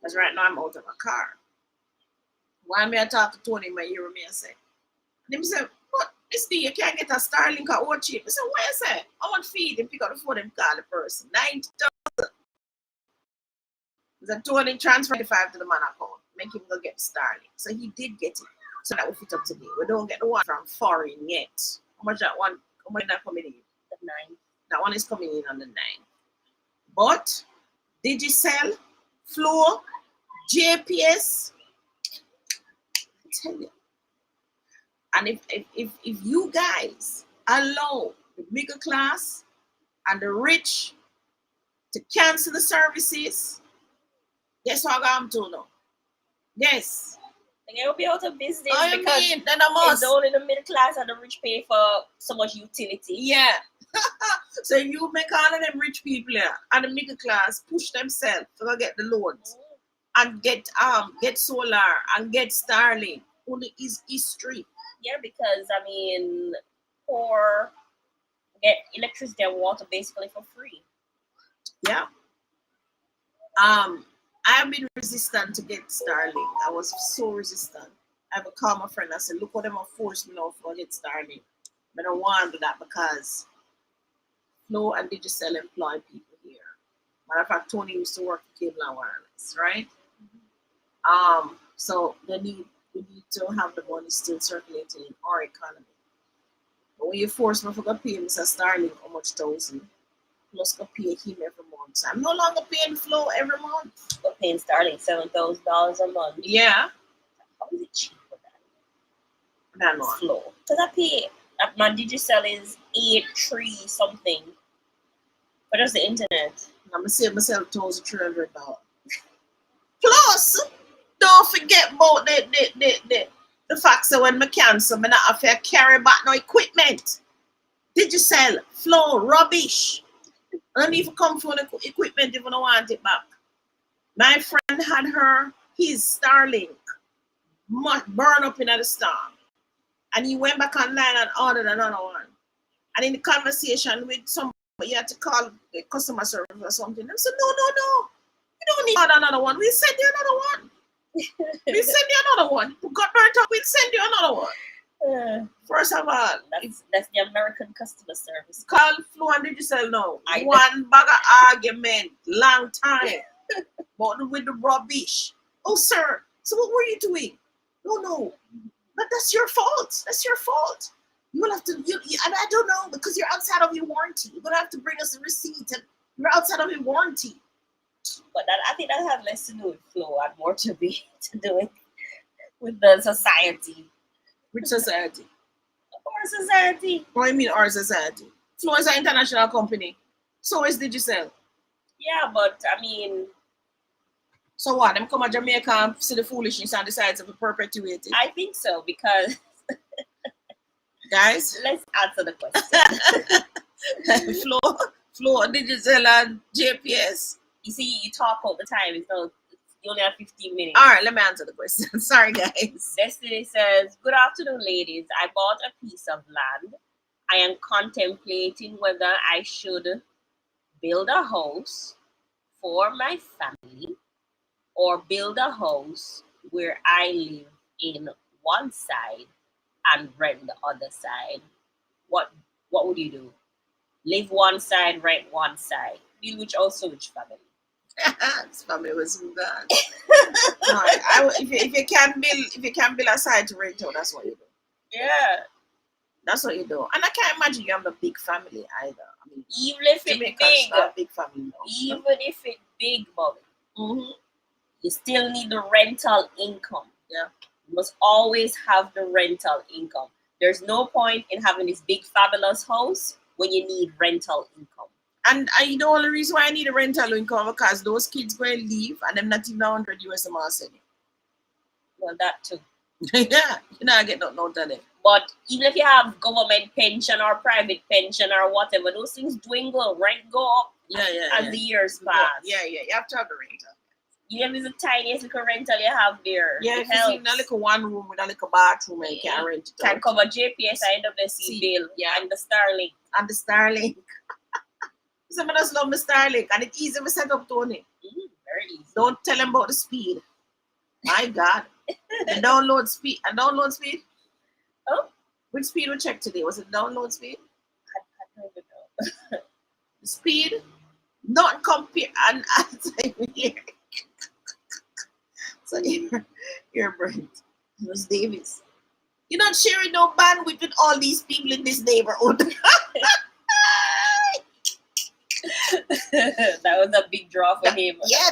Because right now I'm out of a car. While me I talk to Tony, my hear me I say, and he said, "But Miss D, you can't get a Starlink at what cheap." I said, "What you say? I want to feed him, pick up the phone and call the person. 90,000. The Tony transfer 5 to the man account. Make him go get Starlink." So he did get it. So that will fit up today. We don't get the one from foreign yet. How much that coming in? The 9. That one is coming in on the 9. But Digicel, Flow, JPS, I tell you. And if you guys allow the middle class and the rich to cancel the services, guess what I'm doing now? Yes. They will be out of business I because mean, then I must. it's only the middle class and the rich pay for so much utility. Yeah. So you make all of them rich people here and the middle class push themselves to get the loans and get solar and get Starlink. Only is history. Yeah, because I mean, poor get electricity and water basically for free. Yeah. I've been resistant to get Starlink. I was so resistant. I have a call my friend. I said, "Look what them have forced me now for get Starlink." I don't want to do that because Flow and Digicel employ people here. Matter of fact, Tony used to work for Cable and Wireless, right? So we need to have the money still circulating in our economy. But when you force me to go pay Mr. Starlink how much thousand, plus go pay him every month. So I'm no longer paying Flow every month. But paying Starlink $7,000 a month. Yeah. How is it cheap for that? That one. Flow. Because I pay my Digicel is 8.3 something for just the internet. I'm gonna save myself $1,300. Plus, don't forget about the fact that when I cancel, I not have to carry back no equipment. Digicel, Flow, rubbish. I don't even come for the equipment if I don't want it back. My friend had his Starlink burn up in the storm. And he went back online and ordered another one. And in the conversation with somebody, you had to call the customer service or something. They said, no. We don't need another one. We'll send you another one. We'll send you another one. You got burnt up, we'll send you another one. First of all, that's the American customer service. Call Flow and Digicel now. One bag of argument, long time. But with the rubbish. Oh, sir, so what were you doing? No. But that's your fault. That's your fault. You will have to, and I don't know, because you're outside of your warranty. You're going to have to bring us a receipt, and you're outside of your warranty. But I think that has less to do with Flow and more to do with the society. Which society? Our society. What do you mean our society? Flow is an international company. So is Digicel. Yeah, but I mean... So what? Them come to Jamaica and see the foolishness and decide to perpetuate it? I think so, because... Guys? Let's answer the question. Flow, Digicel and JPS. You see, you talk all the time. You only have 15 minutes. All right, let me answer the question. Sorry, guys. Destiny says, "Good afternoon, ladies. I bought a piece of land. I am contemplating whether I should build a house for my family or build a house where I live in one side and rent the other side. What would you do? Live one side, rent one side. Build which family?" This family was so bad. If you can build a side to rent out, that's what you do. Yeah. That's what you do. And I can't imagine you have a big family either. I mean, even if it's big family now. Even if it's big, Bobby, you still need the rental income. Yeah. You must always have the rental income. There's no point in having this big fabulous house when you need rental income. And the only reason why I need a rental income because those kids going to leave and them not even 100 US a month. Well, that too. Yeah, you know I get no out of them. But even if you have government pension or private pension or whatever, those things dwindle, rent go up Yeah, as the years pass. Yeah, you have to have the rental. Even if it's the tiniest little rental you have there, Yeah, it if it's even a helps. little one room with a little bathroom and you can rent it Can out. cover JPS and NWC bill and the Starlink. And the Starlink. Some of us love the Starlink and it's easy to set up, Tony. Very easy. Don't tell them about the speed. My God. The download speed. And download speed? Oh? Which speed we checked today? Was it download speed? I don't even know. The speed? Not compare. And here. So you're Brent. Miss Davis. You're not sharing no bandwidth with all these people in this neighborhood. That was a big draw for him. Yeah,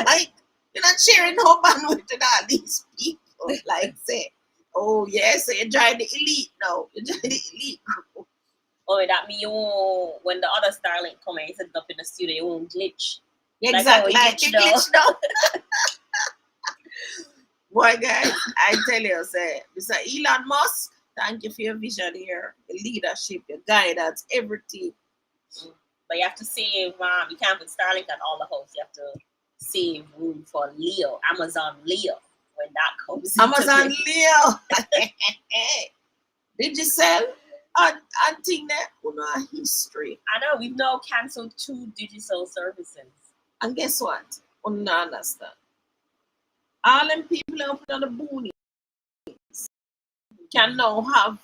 like you're not sharing no bandwidth with all these people. Like say, oh yes, so you're joining the elite now. You're joining the elite group. Oh, that mean you won't, when the other Starlink come and set it up in the studio, you won't glitch. Yeah, Like exactly. how we Like glitch you glitch now. now. Boy, guys, I tell you, say, Mr. Elon Musk, thank you for your vision here, your leadership, your guidance, everything. But you have to save, you can't put Starlink at all the house. You have to save room for Leo, Amazon Leo, when that comes Amazon Leo. Did you sell and thing that? Oh, no, history. I know, we've now cancelled 2 digital services. And guess what? Oh, no, understand. All them people up on the boonies can now have.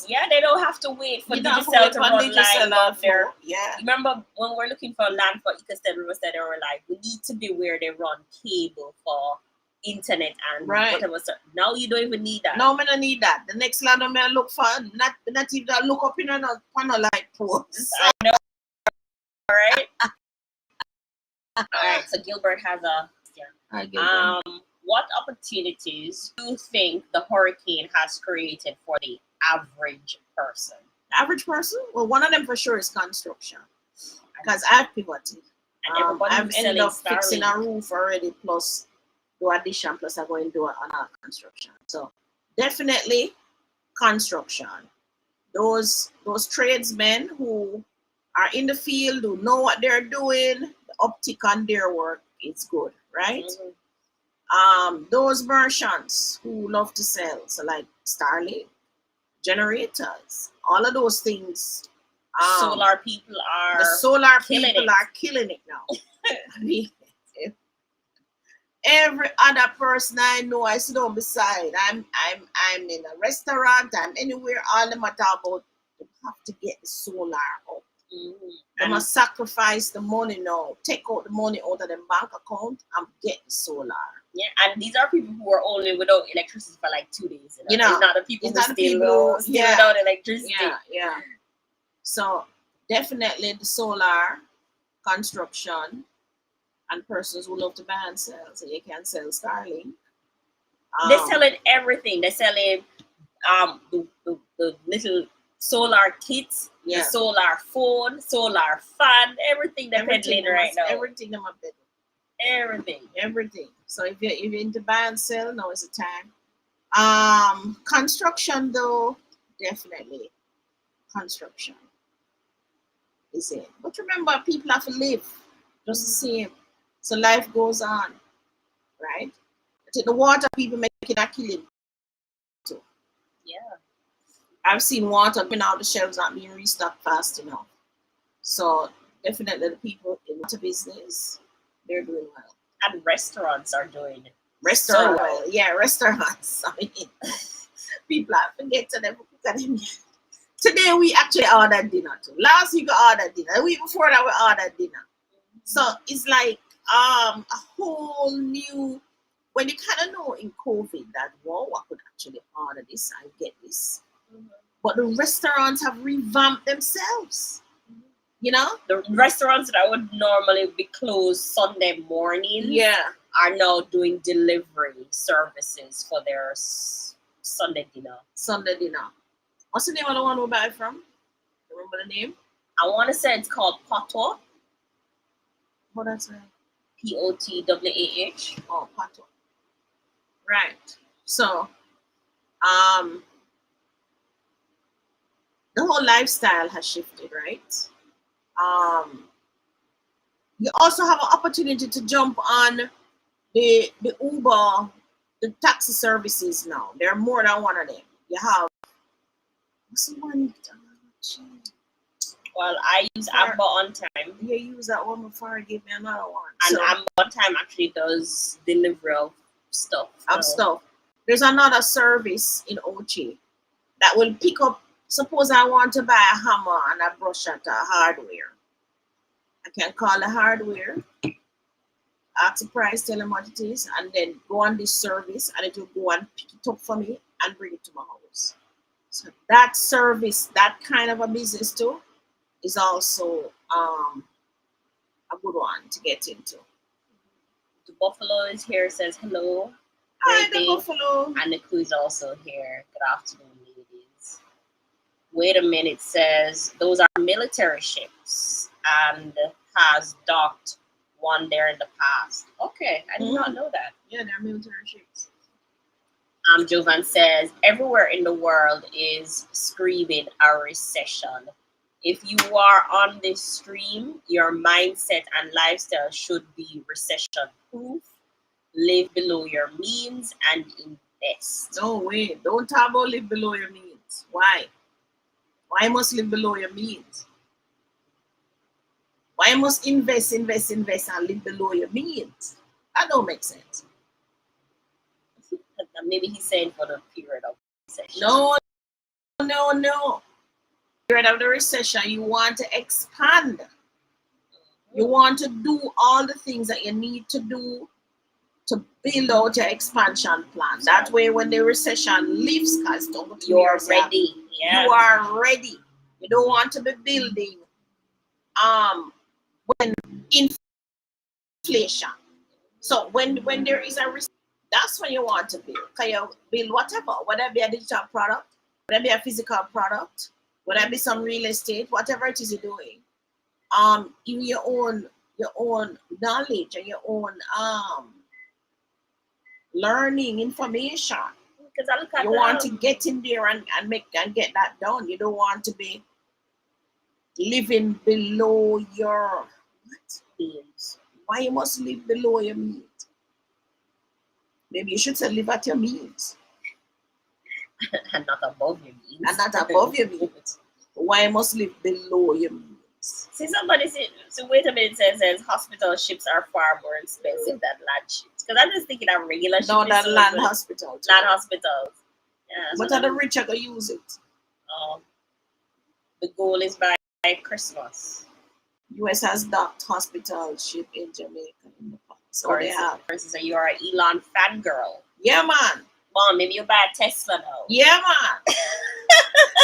Yeah, they don't have to wait for You don't have to Digicel wait to for run Digicel live out there. for- Yeah. Remember when we're looking for land for Ecosystem Riverside, they were like, we need to be where they run cable for internet and Right. whatever. So now you don't even need that. No, I don't need that. The next land I look for, not even look up in a panel light post. I know, right? All right, so Gilbert has a question. What opportunities do you think the hurricane has created for the average person? Average person? Well, one of them for sure is construction. Because I've pivoted. And everybody I've who's ended selling up fixing a Starlink. roof already, plus do addition, plus I'm going to do another construction. So definitely construction. Those tradesmen who are in the field, who know what they're doing, the uptick on their work is good, right? Those merchants who love to sell, so like Starlink, generators, all of those things. Solar people are The solar killing people it. are killing it now. I mean, every other person I know, I sit down beside. I'm in a restaurant. I'm anywhere. All them are talking about they have to get the solar up. They And must sacrifice the money now. Take out the money out of the bank account and get the solar. yeah, and these are people who are only without electricity for like 2 days. You know, it's not the people it's who not the still, people- still yeah. without electricity. Yeah. So definitely the solar construction and persons who love to buy and sell. So you can sell Starlink. They're selling everything. They're selling the little solar kits, Yeah. the solar phone, solar fan, everything they're everything peddling right now. Everything them up there. Everything. So if you're into buy and sell, now is the time. Construction though, definitely construction is it. But remember, people have to live just the same. So life goes on, right? I think the water people making a killing too. Yeah. I've seen water coming out the shelves not being restocked fast enough. So definitely the people in the business, they're doing well. And restaurants are doing it. Restaurant, So well. yeah, restaurants. I mean, people are forgetting them. Today we actually ordered dinner too. Last week we ordered dinner. The week before that we ordered dinner. So it's like a whole new. When you kind of know in COVID that wow, I could actually order this and get this, but the restaurants have revamped themselves. You know, The restaurants that would normally be closed Sunday mornings are now doing delivery services for their Sunday dinner. Sunday dinner. What's the name of the one we buy from? Remember the name? I want to say it's called Potwah. What that's it? Potwah. Oh, Pato. Right. So, the whole lifestyle has shifted, right? Um, you also have an opportunity to jump on the Uber, the taxi services now. There are more than one of them. You have what's the one? Well, I use Amber on time. You use that one before. Give me another one. And So, Amber on time actually does delivery of stuff. stuff. There's another service in Ochi that will pick up. Suppose I want to buy a hammer and a brush at a hardware. I can call the hardware, ask the price, tell them what it is, and then go on this service, and it will go and pick it up for me and bring it to my house. So that service, that kind of a business too, is also a good one to get into. The Buffalo is here, says hello. Hi, the Buffalo. And the crew is also here. Good afternoon, ladies. Wait a minute, says those are military ships and has docked one there in the past. Okay, I did not know that. Yeah, they're military ships. Jovan says everywhere in the world is screaming a recession. If you are on this stream, your mindset and lifestyle should be recession proof. Live below your means and invest. No way. Don't talk about live below your means. Why? Why must live below your means? Why must invest and live below your means? That don't make sense. Maybe he's saying for the period of recession. No. Period of the recession, you want to expand. You want to do all the things that you need to do to build out your expansion plan. That way, when the recession leaves, you're ready. Yeah. You are ready. You don't want to be building when inflation. So when there is a recession, that's when you want to build. Can you build whatever, whether it be a digital product, whether it be a physical product, whether it be some real estate, whatever it is you're doing. In your own knowledge and your own learning information. Because I look at you want to get in there and get that done. You don't want to be living below your means. Why you must live below your means? Maybe you should say live at your means. And not above your means. And not above your means. Why you must live below your means? See, somebody said, so wait a minute, says hospital ships are far more expensive than land ships. Because I'm just thinking of regular ships. No, that land hospitals. Land hospitals. Yeah, but are the rich are going to use it? The goal is by Christmas. US has docked hospital ship in Jamaica in the past. So they have. So you are an Elon fangirl. Yeah, man. Mom, maybe you buy a Tesla now. Yeah, man.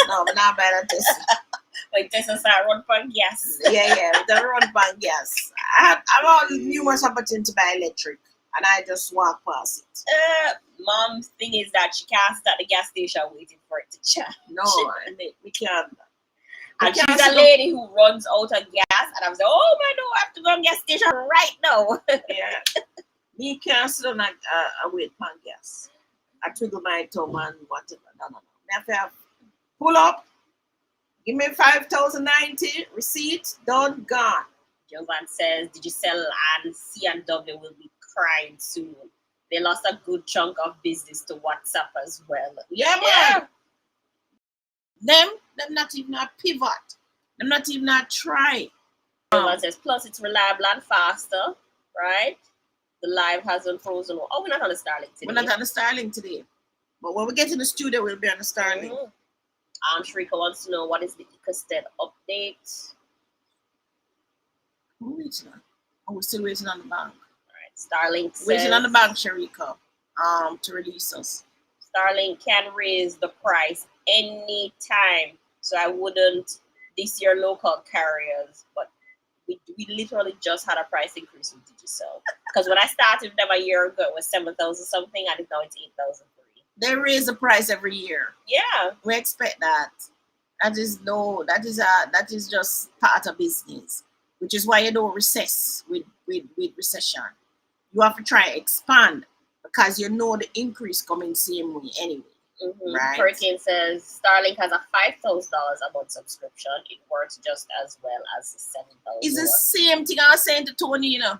No, I'm not buying a Tesla. Like Tesla start run for gas. Yeah, they run for gas. I've had numerous opportunities to buy electric, and I just walk past it. Mom's thing is that she can't start the gas station waiting for it to charge. No, we can't. And she's a lady who runs out of gas, and I'm like, oh my no, I have to go on gas station right now. Yeah. Me can't sit on a wait for gas. I twiddle my thumb and whatever. No. I have to pull up, give me 5,090, receipt, done, gone. Jovan says, did you sell and C&W will be crying soon. They lost a good chunk of business to WhatsApp as well. Yeah, man. Them not even a pivot. Them not even a try. Jovan says, plus it's reliable and faster, right? The live hasn't frozen. Oh, we're not on the Starlink today. We're not on the Starlink today. But when we get in the studio, we'll be on the Starlink. Shrika wants to know what is the Ecosted update. We're waiting on. Oh, we're still waiting on the bank. All right. Starlink says, waiting on the bank, Sharika, to release us. Starlink can raise the price anytime. So I wouldn't diss your local carriers, but we literally just had a price increase with Digicel. Because when I started with them a year ago, it was 7,000 something, and now it's 8,003. They raise the price every year. Yeah, we expect that. That is just part of business, which is why you don't recess with recession. You have to try and expand because you know the increase coming same way anyway. Right. Hurricane says Starlink has a $5,000 a month subscription. It works just as well as the 7,000. It's the same thing I was saying to Tony, you know.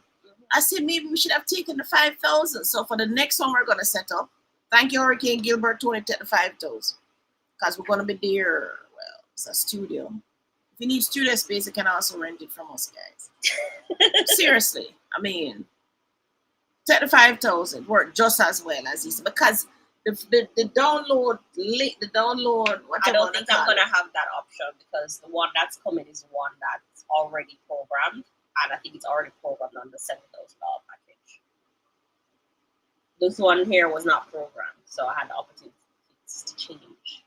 I said maybe we should have taken the 5,000. So for the next one we're gonna set up, thank you, Hurricane Gilbert, Tony, take the 5,000. Because we're gonna be there. Well, it's a studio. If you need studio space, you can also rent it from us, guys. Seriously. I mean, take the 5,000 work just as well as this because the download link, the download. I don't think I'm gonna have that option because the one that's coming is one that's already programmed, and I think it's already programmed on the $7,000 package. This one here was not programmed, so I had the opportunity to change.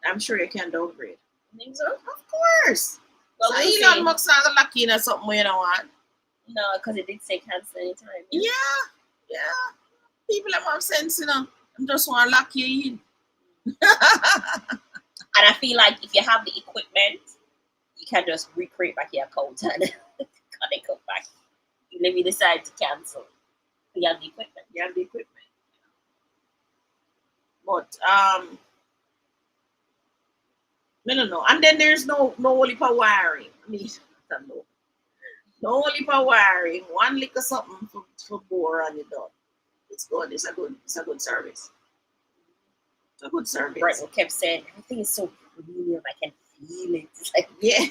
I'm sure you can downgrade. I think so. Of course. Well, so Elon Musk's not lucky in something you don't want. No, because it did say cancel anytime. Yeah. People have sense, you know. I just want to lock you in. And I feel like if you have the equipment, you can just recreate back your account and connect it back. Even if you decide to cancel, you have the equipment. But no. And then there's no only for wiring. I mean, no only for wiring. One lick or something for bore and you're done. It's good. It's a good service. It's a good service. Brighton kept saying everything is so premium. I can feel it. It's like yeah,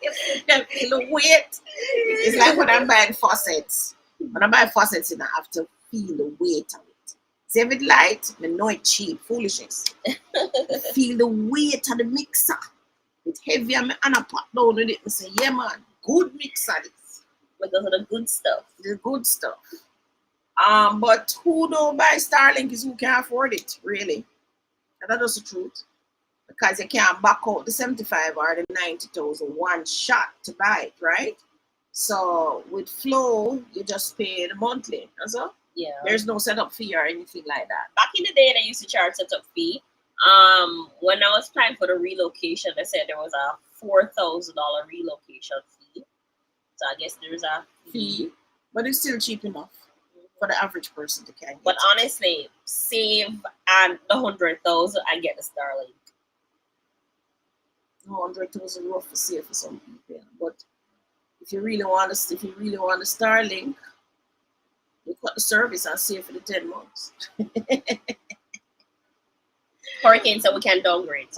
you can feel the weight. It's like when I'm buying faucets. When I buy faucets, I have to feel the weight of it. See if it light, I know it's cheap. Foolishness. Feel the weight of the mixer. It's heavy and I pot down with it and say, yeah man, good mixer this. Because of the good stuff. The good stuff. But who don't buy Starlink is who can afford it, really. And that's the truth. Because you can't back out the 75 or the 90,000 one shot to buy it, right? So with Flow, you just pay the monthly. That's all. Yeah. There's no setup fee or anything like that. Back in the day, they used to charge setup fee. When I was planning for the relocation, they said there was a $4,000 relocation fee. So I guess there's a fee, but it's still cheap enough for the average person to carry. But honestly, save and the 100,000 and get the Starlink. 100,000 rough to save for some people, but if you really want to, Starlink, you cut the service and save for the 10 months. Hurricane, so we can downgrade.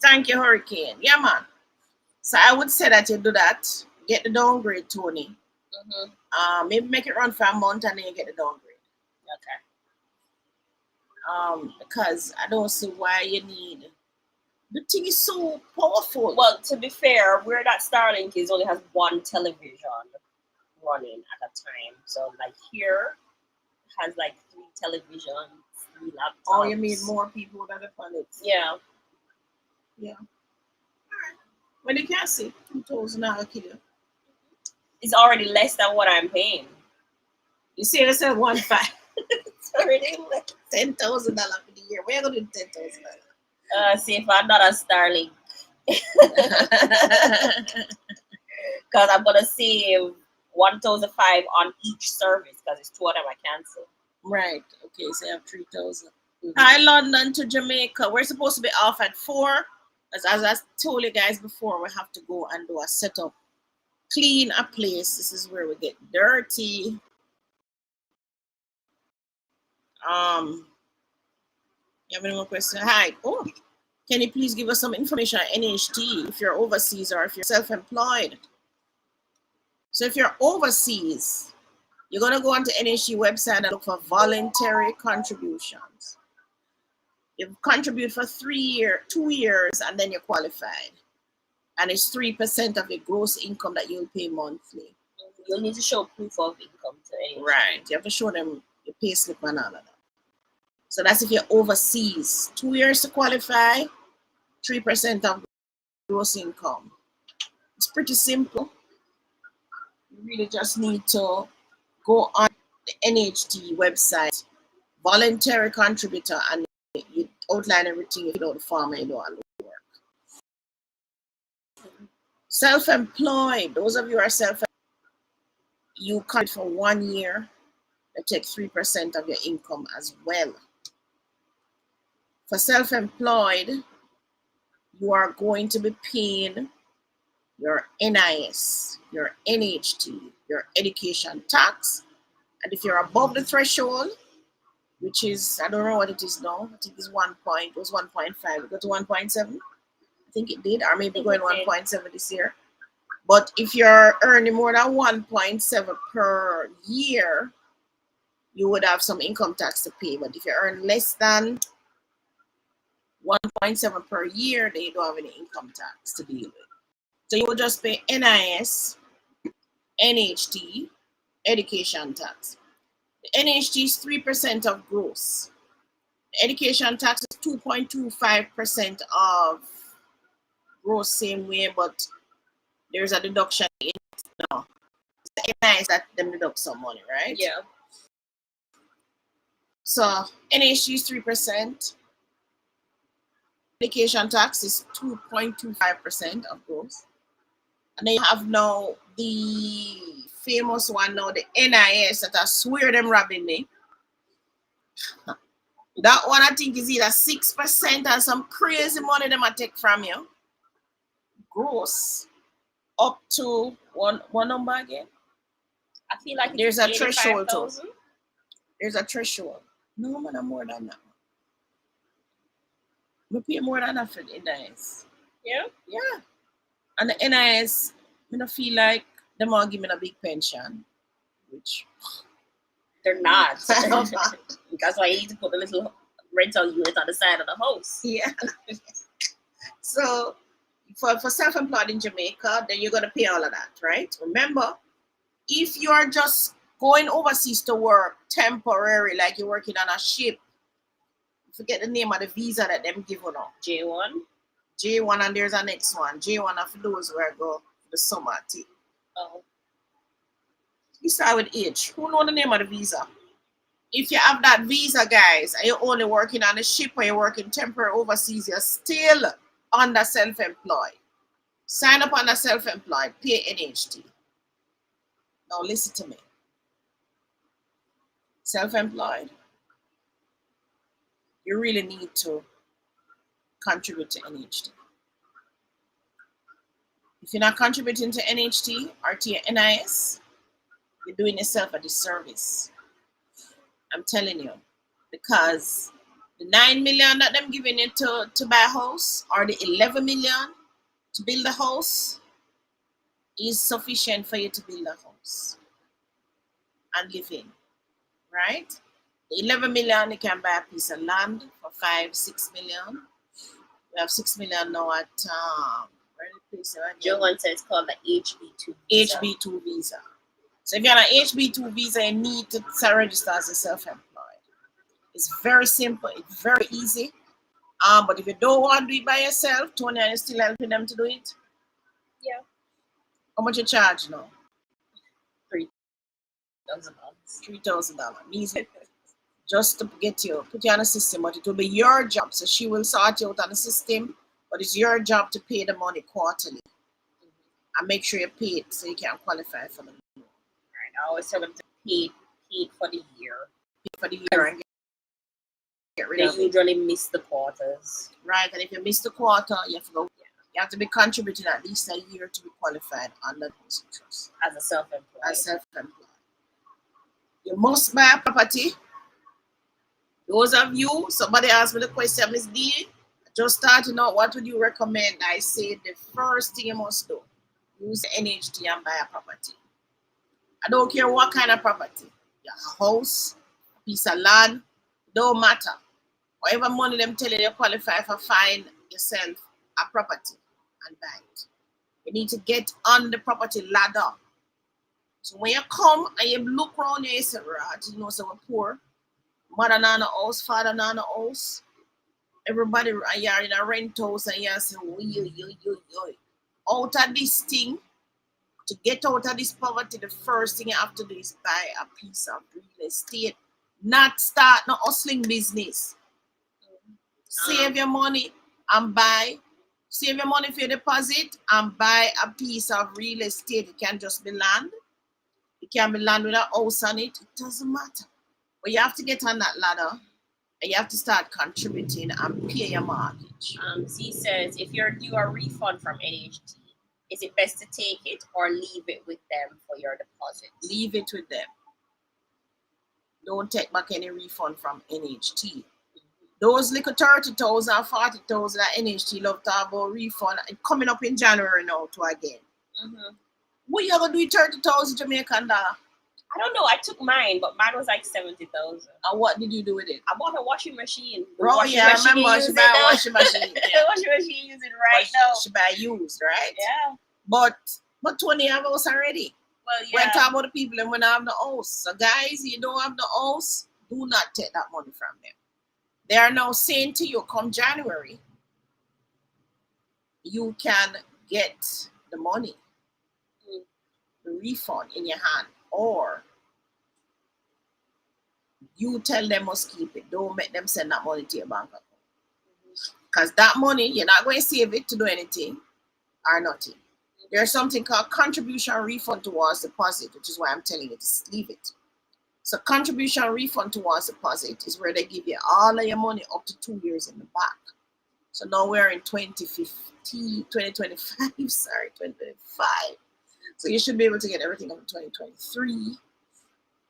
Thank you, Hurricane. Yeah, man. So I would say that you do that. Get the downgrade, Tony. Maybe make it run for a month and then you get the downgrade. Okay. Because I don't see why you need. The thing is so powerful. Well, to be fair, where that Starlink is only has one television running at a time. So like here has like 3 televisions, 3 laptops. Oh, you mean more people that are on it? Yeah. All right. When you can't see $2,000 kilo. It's already less than what I'm paying. You see, it's at 1.5. It's already like $10,000 for the year. We're gonna do $10,000. See if I'm not a Starlink. Because I'm gonna save 1,500 on each service because it's 2 of them I cancel. Right. Okay, so you have 3,000. Hi, London to Jamaica. We're supposed to be off at 4. As I told you guys before, we have to go and do a setup. Clean a place. This is where we get dirty. You have any more questions? Hi. Oh, can you please give us some information on NHT if you're overseas or if you're self-employed? So if you're overseas, you're going to go onto NHT website and look for voluntary contributions. You contribute for 2 years, and then you're qualified. And it's 3% of your gross income that you'll pay monthly. You'll need to show proof of income to NHT. Right. You have to show them your pay slip and all of that. So that's if you're overseas. 2 years to qualify, 3% of gross income. It's pretty simple. You really just need to go on the NHT website, voluntary contributor, and you outline everything. You know the form and you do all the work. Self-employed. Those of you who are self-employed, you contribute for 1 year. They take 3% of your income as well. For self-employed, you are going to be paying your NIS, your NHT, your education tax. And if you're above the threshold, which is, I don't know what it is now, I think it's 1 point, it was 1.5, it got to 1.7. I think it did, or maybe going 1.7 this year. But if you're earning more than 1.7 per year, you would have some income tax to pay. But if you earn less than 1.7 per year, then you don't have any income tax to deal with. So you will just pay NIS, NHT, education tax. The NHT is 3% of gross. The education tax is 2.25% of gross same way, but there's a deduction in it now. The NIS that them deduct some money, right? Yeah. So NHT is 3%. Education tax is 2.25% of gross. And then you have now the famous one now, the NIS that I swear them robbing me. That one I think is either 6% and some crazy money them I take from you. Gross. Up to one number again. I feel like there's a threshold too. 85,000. There's a threshold. No man, I'm more than that. We pay more than that for the NIS. Yeah? Yeah. And the NIS, I don't feel like them all give me a big pension. Which They're not. That's why you need to put the little rental unit on the side of the house. Yeah. So for self-employed in Jamaica, then you're gonna pay all of that, right? Remember, if you are just going overseas to work temporary, like you're working on a ship, forget the name of the visa that them give you now. J1. J1, and there's a next one. J1 are for those where I go for the summer tea. Oh. You start with H. Who know the name of the visa? If you have that visa, guys, and you're only working on a ship or you're working temporary overseas, you're still under self-employed. Sign up under self-employed, pay NHT. Now listen to me. Self-employed, you really need to contribute to NHT. If you're not contributing to NHT or to your NIS, you're doing yourself a disservice. I'm telling you. Because the 9 million that them giving you to buy a house, or the 11 million to build a house, is sufficient for you to build a house and live in, right? The 11 million, you can buy a piece of land for 5-6 million. We have 6 million now at where the place Joe one says it's called the HB2 visa. HB2 visa. So if you're on an HB2 visa, you need to register as a self-employed. It's very simple. It's very easy. But if you don't want to do it by yourself, Tony, are you still helping them to do it? Yeah. How much you charge now? $3,000. $3,000. Easy. Just to put you on the system, but it will be your job. So she will sort you out on the system, but it's your job to pay the money quarterly. And make sure you pay it so you can qualify for the loan. Right. I always tell them to pay for the year. Pay for the year and get rid of it. They usually miss the quarters. Right, and if you miss the quarter, you have to go. You have to be contributing at least a year to be qualified under the housing trust. As a self-employed. As self-employed. You must buy a property. Those of you, somebody asked me the question, Miss D, just starting out, what would you recommend? I say the first thing you must do, use NHT and buy a property. I don't care what kind of property. Your house, a piece of land, don't matter. Whatever money them tell you qualify for, find yourself a property and buy it. You need to get on the property ladder. So when you come and you look around you, you say, right, you know, so we're poor. Mother not a house, father not a house. Everybody are in a rent house and you say, out of this thing, to get out of this poverty, the first thing you have to do is buy a piece of real estate. Not start no hustling business. Save your money and buy. Save your money for your deposit and buy a piece of real estate. It can just be land. It can be land with a house on it. It doesn't matter. But you have to get on that ladder and you have to start contributing and pay your mortgage. Z says, if you're due a refund from NHT, is it best to take it or leave it with them for your deposit? Leave it with them. Don't take back any refund from NHT. Those little 30,000, 40,000 that NHT love to have about refund coming up in January now to again. What you gonna do with 30,000 Jamaican dollar? I don't know. I took mine, but mine was like 70,000. And what did you do with it? I bought a washing machine. Bro, yeah, I remember she buy a washing machine. The washing machine using right now. She buy used, right? Yeah. But Tony have house already. Well, We're yeah. talking about the people and when I have the house. So guys, you don't have the house, do not take that money from them. They are now saying to you, come January, you can get the money, the refund in your hand, or you tell them must keep it. Don't make them send that money to your bank account. Because that money, you're not going to save it to do anything or nothing. There's something called contribution refund towards deposit, which is why I'm telling you to leave it. So contribution refund towards deposit is where they give you all of your money up to 2 years in the back. So now we're in 2025, sorry, 2025. So you should be able to get everything up to 2023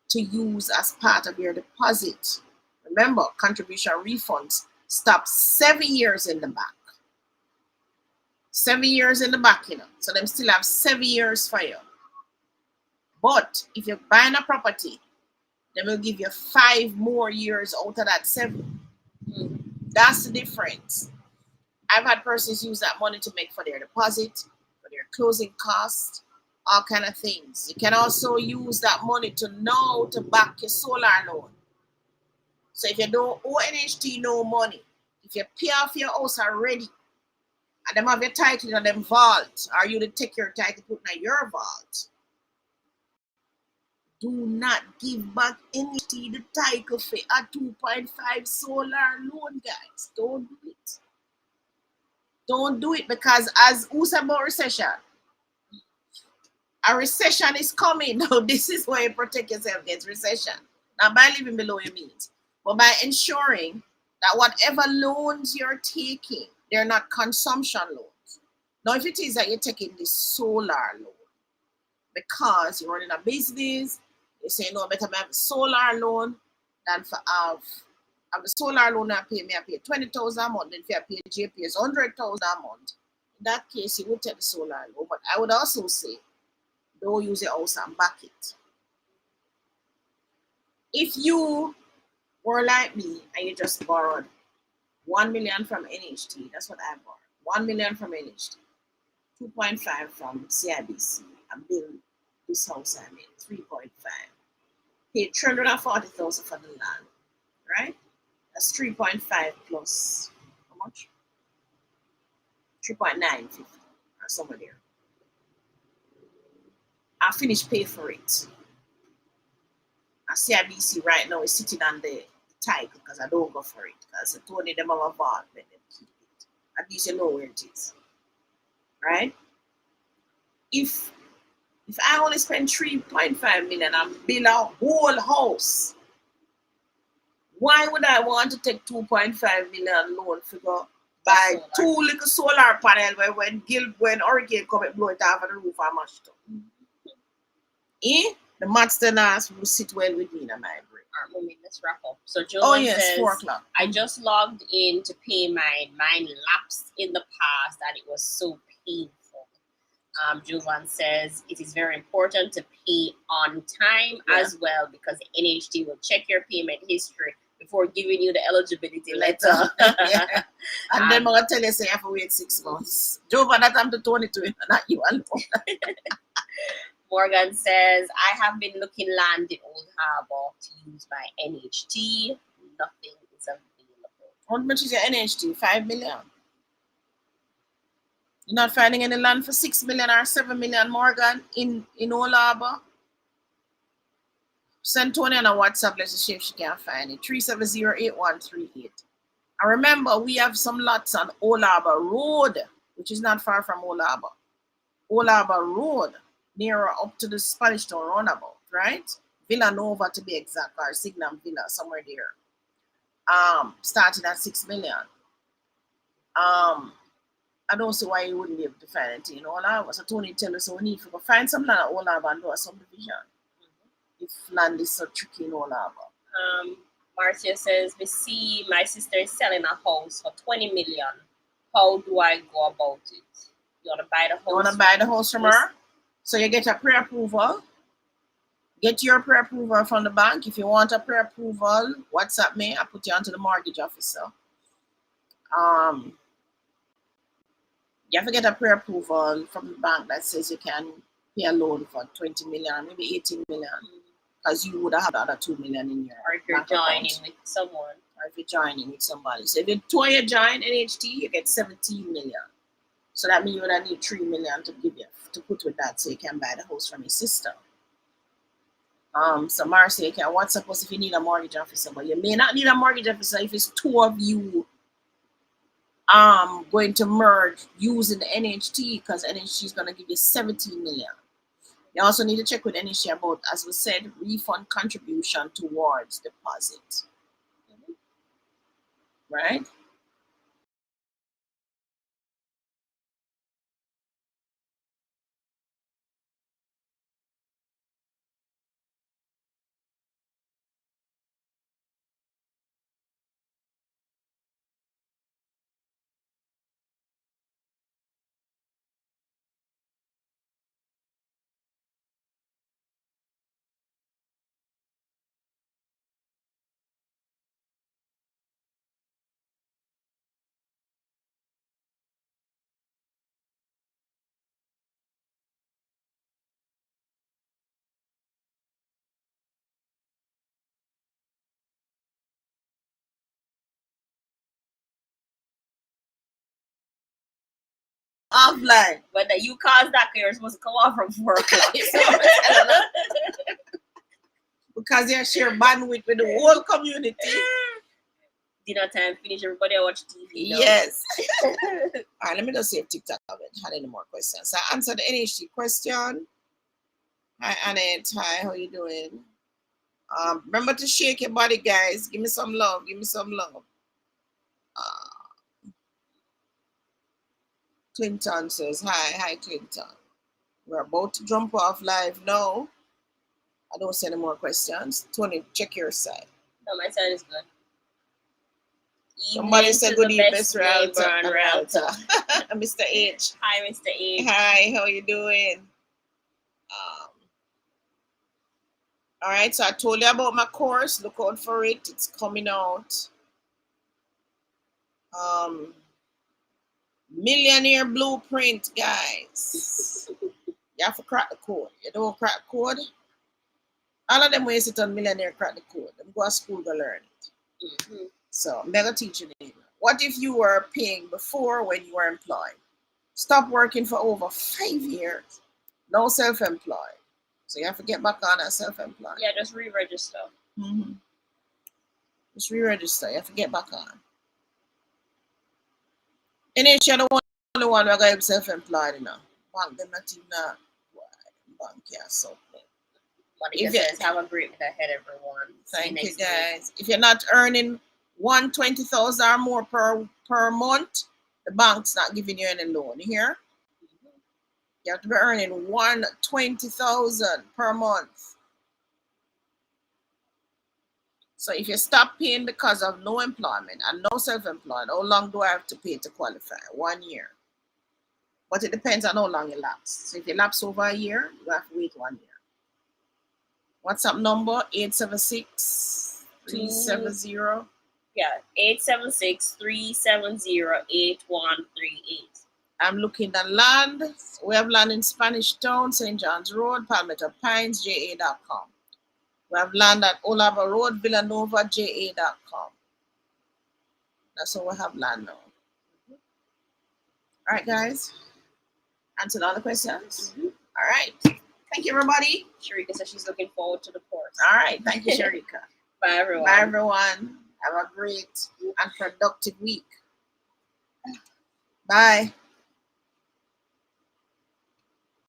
to use as part of your deposit. Remember, contribution refunds stop 7 years in the back. 7 years in the back, you know. So them still have 7 years for you. But if you're buying a property, they will give you 5 more years out of that 7. That's the difference. I've had persons use that money to make for their deposit, for their closing costs, all kind of things. You can also use that money to back your solar loan. So if you don't owe NHT no money, if you pay off your house already, and them have your title in them vault, or you to take your title put in your vault, do not give back NHT the title for a 2.5 solar loan, guys. Don't do it. Don't do it, because as who said about recession? A recession is coming. Now, this is where you protect yourself against recession. Not by living below your means, but by ensuring that whatever loans you're taking, they're not consumption loans. Now, if it is that you're taking this solar loan because you're running a business, you say, no, better have a solar loan than for have a solar loan I pay 20,000 a month, then if you pay JPS 100,000 a month. In that case, you would take the solar loan. But I would also say, don't use your house and back it. If you were like me and you just borrowed 1 million from NHT, that's what I borrowed. 1 million from NHT, 2.5 from CIBC, and build this house I made, 3.5. Paid 340,000 for the land, right? That's 3.5 plus how much? 3.950 or somewhere there. I finished pay for it. And CIBC right now is sitting on the title because I don't go for it. Because I told them I'm a vault, let them keep it. At least you know where it is. Right? If I only spend 3.5 million and build a whole house, why would I want to take 2.5 million loan figure buy two little solar panel where when hurricane come and blow it off of the roof and mash it up? The maths then will sit well with me in my brain. Alright, mommy, let's wrap up. So Joe yes, 4 o'clock. I just logged in to pay mine. Mine lapsed in the past and it was so painful. Jovan says it is very important to pay on time as well, because the NHT will check your payment history before giving you the eligibility letter. Yeah. And then I'm going to tell you, say you have to wait 6 months. Jovan, that I'm to 22, not you alone. Morgan says, I have been looking land in Old Harbor to use by NHT. Nothing is available. How much is your NHT? 5 million. You're not finding any land for 6 million or 7 million, Morgan, in Old Harbor? Send Tony on a WhatsApp, let's see if she can find it. 370-8138. And remember, we have some lots on Old Harbor Road, which is not far from Old Harbor. Old Harbor Road, nearer up to the Spanish Town roundabout, right? Villanova to be exact, or Signum Villa, somewhere there. Starting at 6 million. I don't see why you wouldn't be able to find it in Olava. So Tony tell us so we need to go find some land at Olava and do a subdivision. If land is so tricky in Olava. Marcia says, we see my sister is selling a house for 20 million. How do I go about it? You want to buy the house? You want to buy the house from her? So you get a pre-approval. Get your pre-approval from the bank. If you want a pre-approval, WhatsApp me. I put you onto the mortgage officer. You have to get a pre-approval from the bank that says you can pay a loan for 20 million, maybe 18 million, because you would have had the other 2 million in your or if you're joining with someone. Or if you're joining with somebody. So if you two you join NHT, you get 17 million. So that means you would need 3 million to give you to put with that so you can buy the house from your sister. So Marcia, you can WhatsApp us if you need a mortgage officer, but you may not need a mortgage officer if it's two of you going to merge using the NHT, because NHT is going to give you 17 million. You also need to check with NHT about, as we said, refund contribution towards deposit. Right? Offline. But that you caused that, you're supposed to come off from 4 o'clock. Because you share bandwidth with the whole community. Dinner time, finish, everybody watch TV. Yes. All right, let me just see if TikTok haven't had any more questions. I answered the NHT question. Hi, Annette. Hi, how you doing? Remember to shake your body, guys. Give me some love. Give me some love. Clinton says, hi, Clinton. We're about to jump off live now. I don't see any more questions. Tony, check your side. No, my side is good. Somebody said good evening, Mr. Realtor. Mr. H. Hi, Mr. H. Hi, how you doing? All right, so I told you about my course. Look out for it. It's coming out. Millionaire Blueprint, guys. You have to crack the code. You don't crack the code. All of them ways it on Millionaire crack the code. Them go to school to learn it. So I'm gonna teach you that. What if you were paying before when you were employed? Stop working for over 5 years. No self-employed. So you have to get back on as self-employed. Yeah, just re-register. Just re-register. You have to get back on. And then you're the only one who got self-employed, you know. Bank them not even that. Bank here, so. Monica says, have a great day ahead, everyone. Thank you, guys. If you're not earning 120,000 or more per month, the bank's not giving you any loan. You hear? You have to be earning 120,000 per month. So if you stop paying because of no employment and no self-employed, how long do I have to pay to qualify? 1 year. But it depends on how long you lapse. So if you lapse over a year, you have to wait 1 year. WhatsApp number 876-370. Yeah, 876-370-8138. I'm looking at land. We have land in Spanish Town, St. John's Road, Palmetto Pines, JA.com. We have land at Olava Road, Villanova, JA.com. That's all we have land now. All right, guys. Answered all the questions? All right. Thank you, everybody. Sharika says she's looking forward to the course. All right. Thank you, Sharika. Bye, everyone. Bye, everyone. Have a great and productive week. Bye.